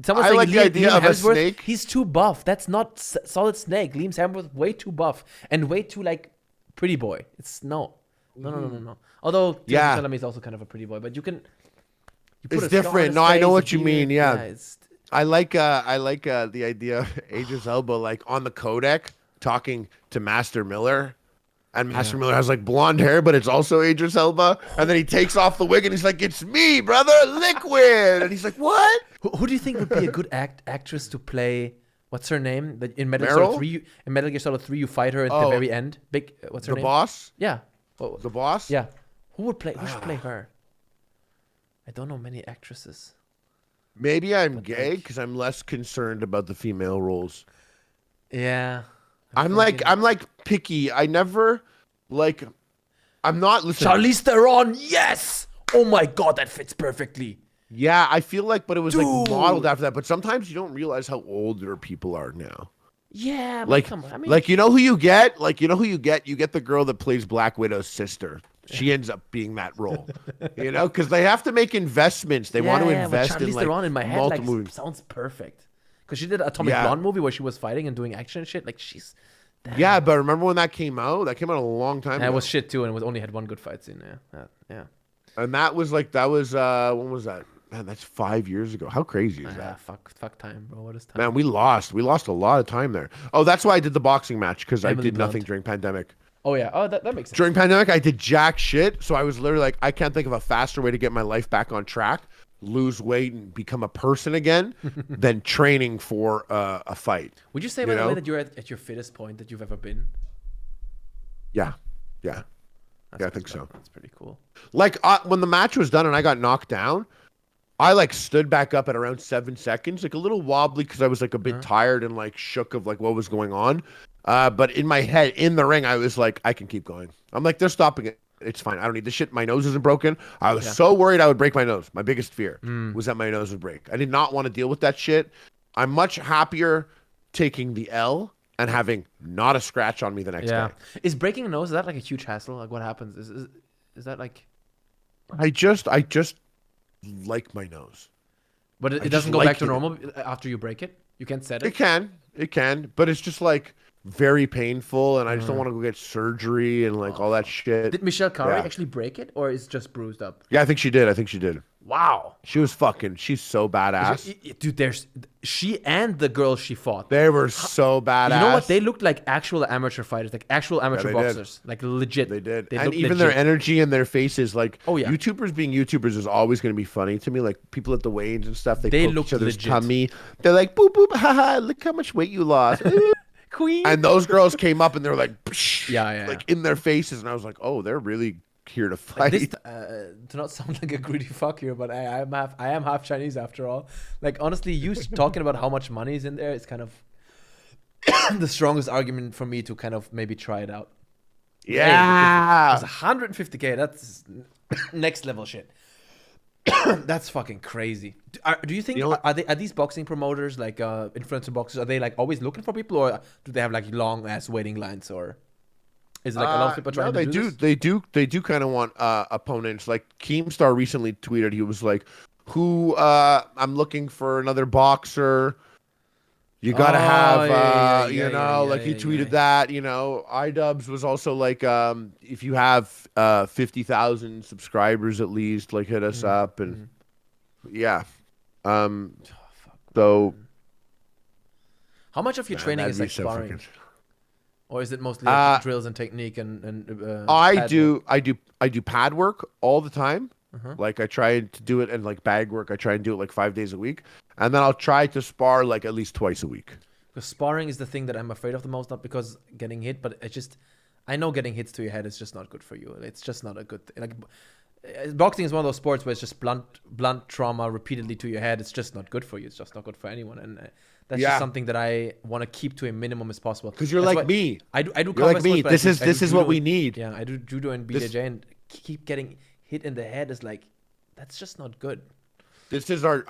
Someone I saying like the idea Liam of a Hemsworth, snake. He's too buff. That's not Solid Snake. Liam Hemsworth way too buff and way too like pretty boy. It's no. Although Yeah. Chalamet is also kind of a pretty boy, but you can. You It's a scar on different. his No, I know face, what a you mean, beard. yeah. It's, I like the idea of Idris Elba like on the codec talking to Master Miller. And Master Miller has like blonde hair, but it's also Idris Elba. And then he takes off the wig and he's like, "It's me, brother, Liquid." And he's like, "What?" who do you think would be a good actress to play? What's her name? That in Metal Gear Meryl? Solid 3, in Metal Gear Solid 3, you fight her at the Oh. very end. Big. What's her The name? boss? Yeah. The boss? Yeah. Who would play? Who should play her? I don't know many actresses. Maybe I'm gay because I'm less concerned about the female roles. Yeah. I'm like picky. I never like. I'm not listening. Charlize Theron. Yes. Oh my God, that fits perfectly. Yeah, I feel like, but it was like Dude. modeled after that. But sometimes you don't realize how older people are now. Yeah. But Like, come on. I mean, like you know who you get? Like you know who you get? You get the girl that plays Black Widow's sister. She ends up being that role, you know, because they have to make investments. They want to but invest in Charlize like Theron in my head like multiple movies. sounds perfect. Because she did an Atomic Yeah. Blonde movie where she was fighting and doing action and shit. Like she's. Damn. Yeah, but remember when that came out? That came out a long time And ago. it was shit too, and it was only had one good fight scene. Yeah. And that was when was that? Man, that's 5 years ago. How crazy is that? Fuck time, bro. What is time? Man, we lost a lot of time there. Oh, that's why I did the boxing match because I Emily did nothing Blunt. during pandemic. Oh yeah. Oh, that makes sense. During pandemic, I did jack shit. So I was literally like, I can't think of a faster way to get my life back on track, lose weight, and become a person again than training for a fight. Would you say, You by the way, know? that you're at your fittest point that you've ever been? Yeah. Yeah. That's Yeah, I think so. That's pretty cool. Like when the match was done and I got knocked down, I like stood back up at around 7 seconds, like a little wobbly because I was like a bit tired and like shook of like what was going on. But in my head, in the ring, I was like, I can keep going. I'm like, they're stopping it. It's fine. I don't need this shit. My nose isn't broken. I was so worried I would break my nose. My biggest fear was that my nose would break. I did not want to deal with that shit. I'm much happier taking the L and having not a scratch on me the next day. Is breaking a nose, is that like a huge hassle? Like what happens? Is that like... I just like my nose. But it doesn't go back to normal after you break it? You can't set it? It can, but it's just like very painful, and I just don't want to go get surgery and like all that shit. Did Michelle Khare actually break it, or is it just bruised up? Yeah, I think she did. Wow. She's so badass. Dude, she and the girl she fought. They were so badass. You know what? They looked like actual amateur fighters, like actual amateur boxers. Like legit. They did. They and legit. even their energy and their faces, like YouTubers being YouTubers is always going to be funny to me. Like people at the weigh-ins and stuff, they poke each other's tummy. They're like, boop, boop, haha, look how much weight you lost. Queen. And those girls came up and they were like, like in their faces. And I was like, oh, they're really here to fight. To not sound like a greedy fuck here, but I am half Chinese after all. Like honestly, you talking about how much money is in there is kind of the strongest argument for me to kind of maybe try it out. Yeah, it's 150K. That's next level shit. That's fucking crazy. Do you think are these boxing promoters like influencer boxers? Are they like always looking for people, or do they have like long ass waiting lines, or is it like a lot of people trying to do this? They do kind of want opponents. Like Keemstar recently tweeted, he was like, "Who? I'm looking for another boxer. You gotta have, he tweeted that. You know, iDubbbz was also like, if you have 50,000 subscribers at least, like hit us up and so. How much of your training is like sparring? Or is it mostly drills and technique and I do pad work all the time. Like I try to do it, and like bag work, I try and do it like 5 days a week, and then I'll try to spar like at least twice a week. Because sparring is the thing that I'm afraid of the most, not because getting hit, but I know getting hits to your head is just not good for you. It's just not a good thing. Like boxing is one of those sports where it's just blunt trauma repeatedly to your head. It's just not good for you. It's just not good for anyone, and that's just something that I want to keep to a minimum as possible. Because you're like me. I do. You're like me. This is what we need. Yeah, I do judo and BJJ, and keep getting hit in the head is like, that's just not good. This is our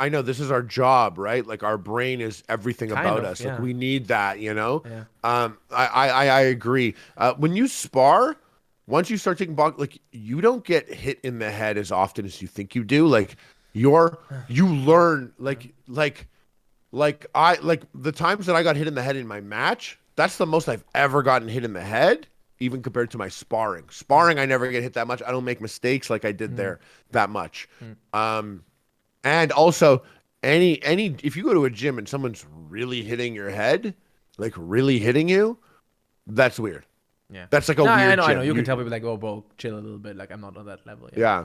job, right? Like our brain is everything about us. Like we need that, you know? Yeah. I agree. When you spar, once you start taking box, like you don't get hit in the head as often as you think you do. Like you learn like the times that I got hit in the head in my match, that's the most I've ever gotten hit in the head. Even compared to my sparring. Sparring, I never get hit that much. I don't make mistakes like I did there that much. And also, any if you go to a gym and someone's really hitting your head, like really hitting you, that's weird. Yeah, that's like a weird. I know. Gym. You can tell people like, oh, bro, chill a little bit. Like I'm not on that level yet. Yeah.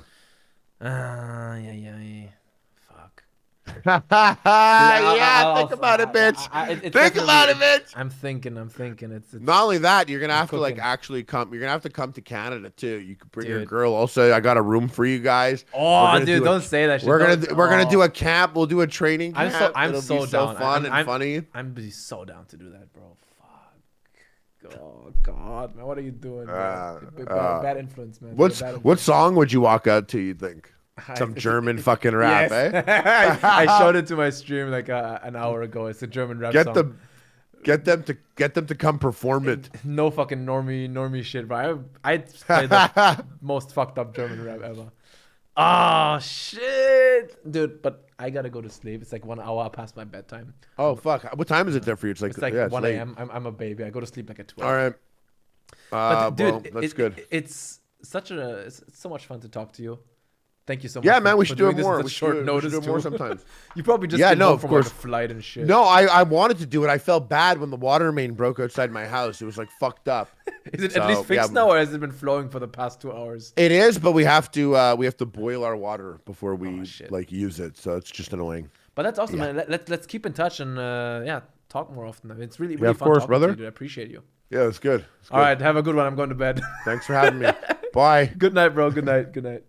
Fuck. Think about it, bitch. Think about it, bitch. I'm thinking. It's not only that, you're gonna have to like actually come. You're gonna have to come to Canada too. You could bring your girl. Also, I got a room for you guys. Oh, dude, don't say that shit. We're gonna do a camp. We'll do a training camp. I'm so down. Fun and funny. I'm so down to do that, bro. Fuck. Oh God, man, what are you doing? Bad influence, man. What song would you walk out to? You think? Some German fucking rap, eh? I showed it to my stream like an hour ago. It's a German rap song. Get them to come perform it. No fucking normie shit, bro. I played the most fucked up German rap ever. Oh shit, dude! But I gotta go to sleep. It's like 1 hour past my bedtime. Oh fuck! What time is it there for you? It's like 1 a.m. I'm a baby. I go to sleep like at 12. All right. But dude, that's good. It's so much fun to talk to you. Thank you so much. Yeah, man, we for should do doing it this in more. such We should short do it notice more too. sometimes. You probably just Yeah, came no, home of from course. like a flight and shit. No, I wanted to do it. I felt bad when the water main broke outside my house. It was like fucked up. Is it So, at least fixed yeah. now, or has it been flowing for the past 2 hours? It is, but we have to boil our water before we shit. like use it. So it's just annoying. But that's awesome, Yeah. man. Let's keep in touch and yeah, talk more often. It's really Yeah, of fun course, talking brother. to you, dude. I appreciate you. Yeah, it's good. It's All good. right, have a good one. I'm going to bed. Thanks for having me. Bye. Good night, bro. Good night. Good night.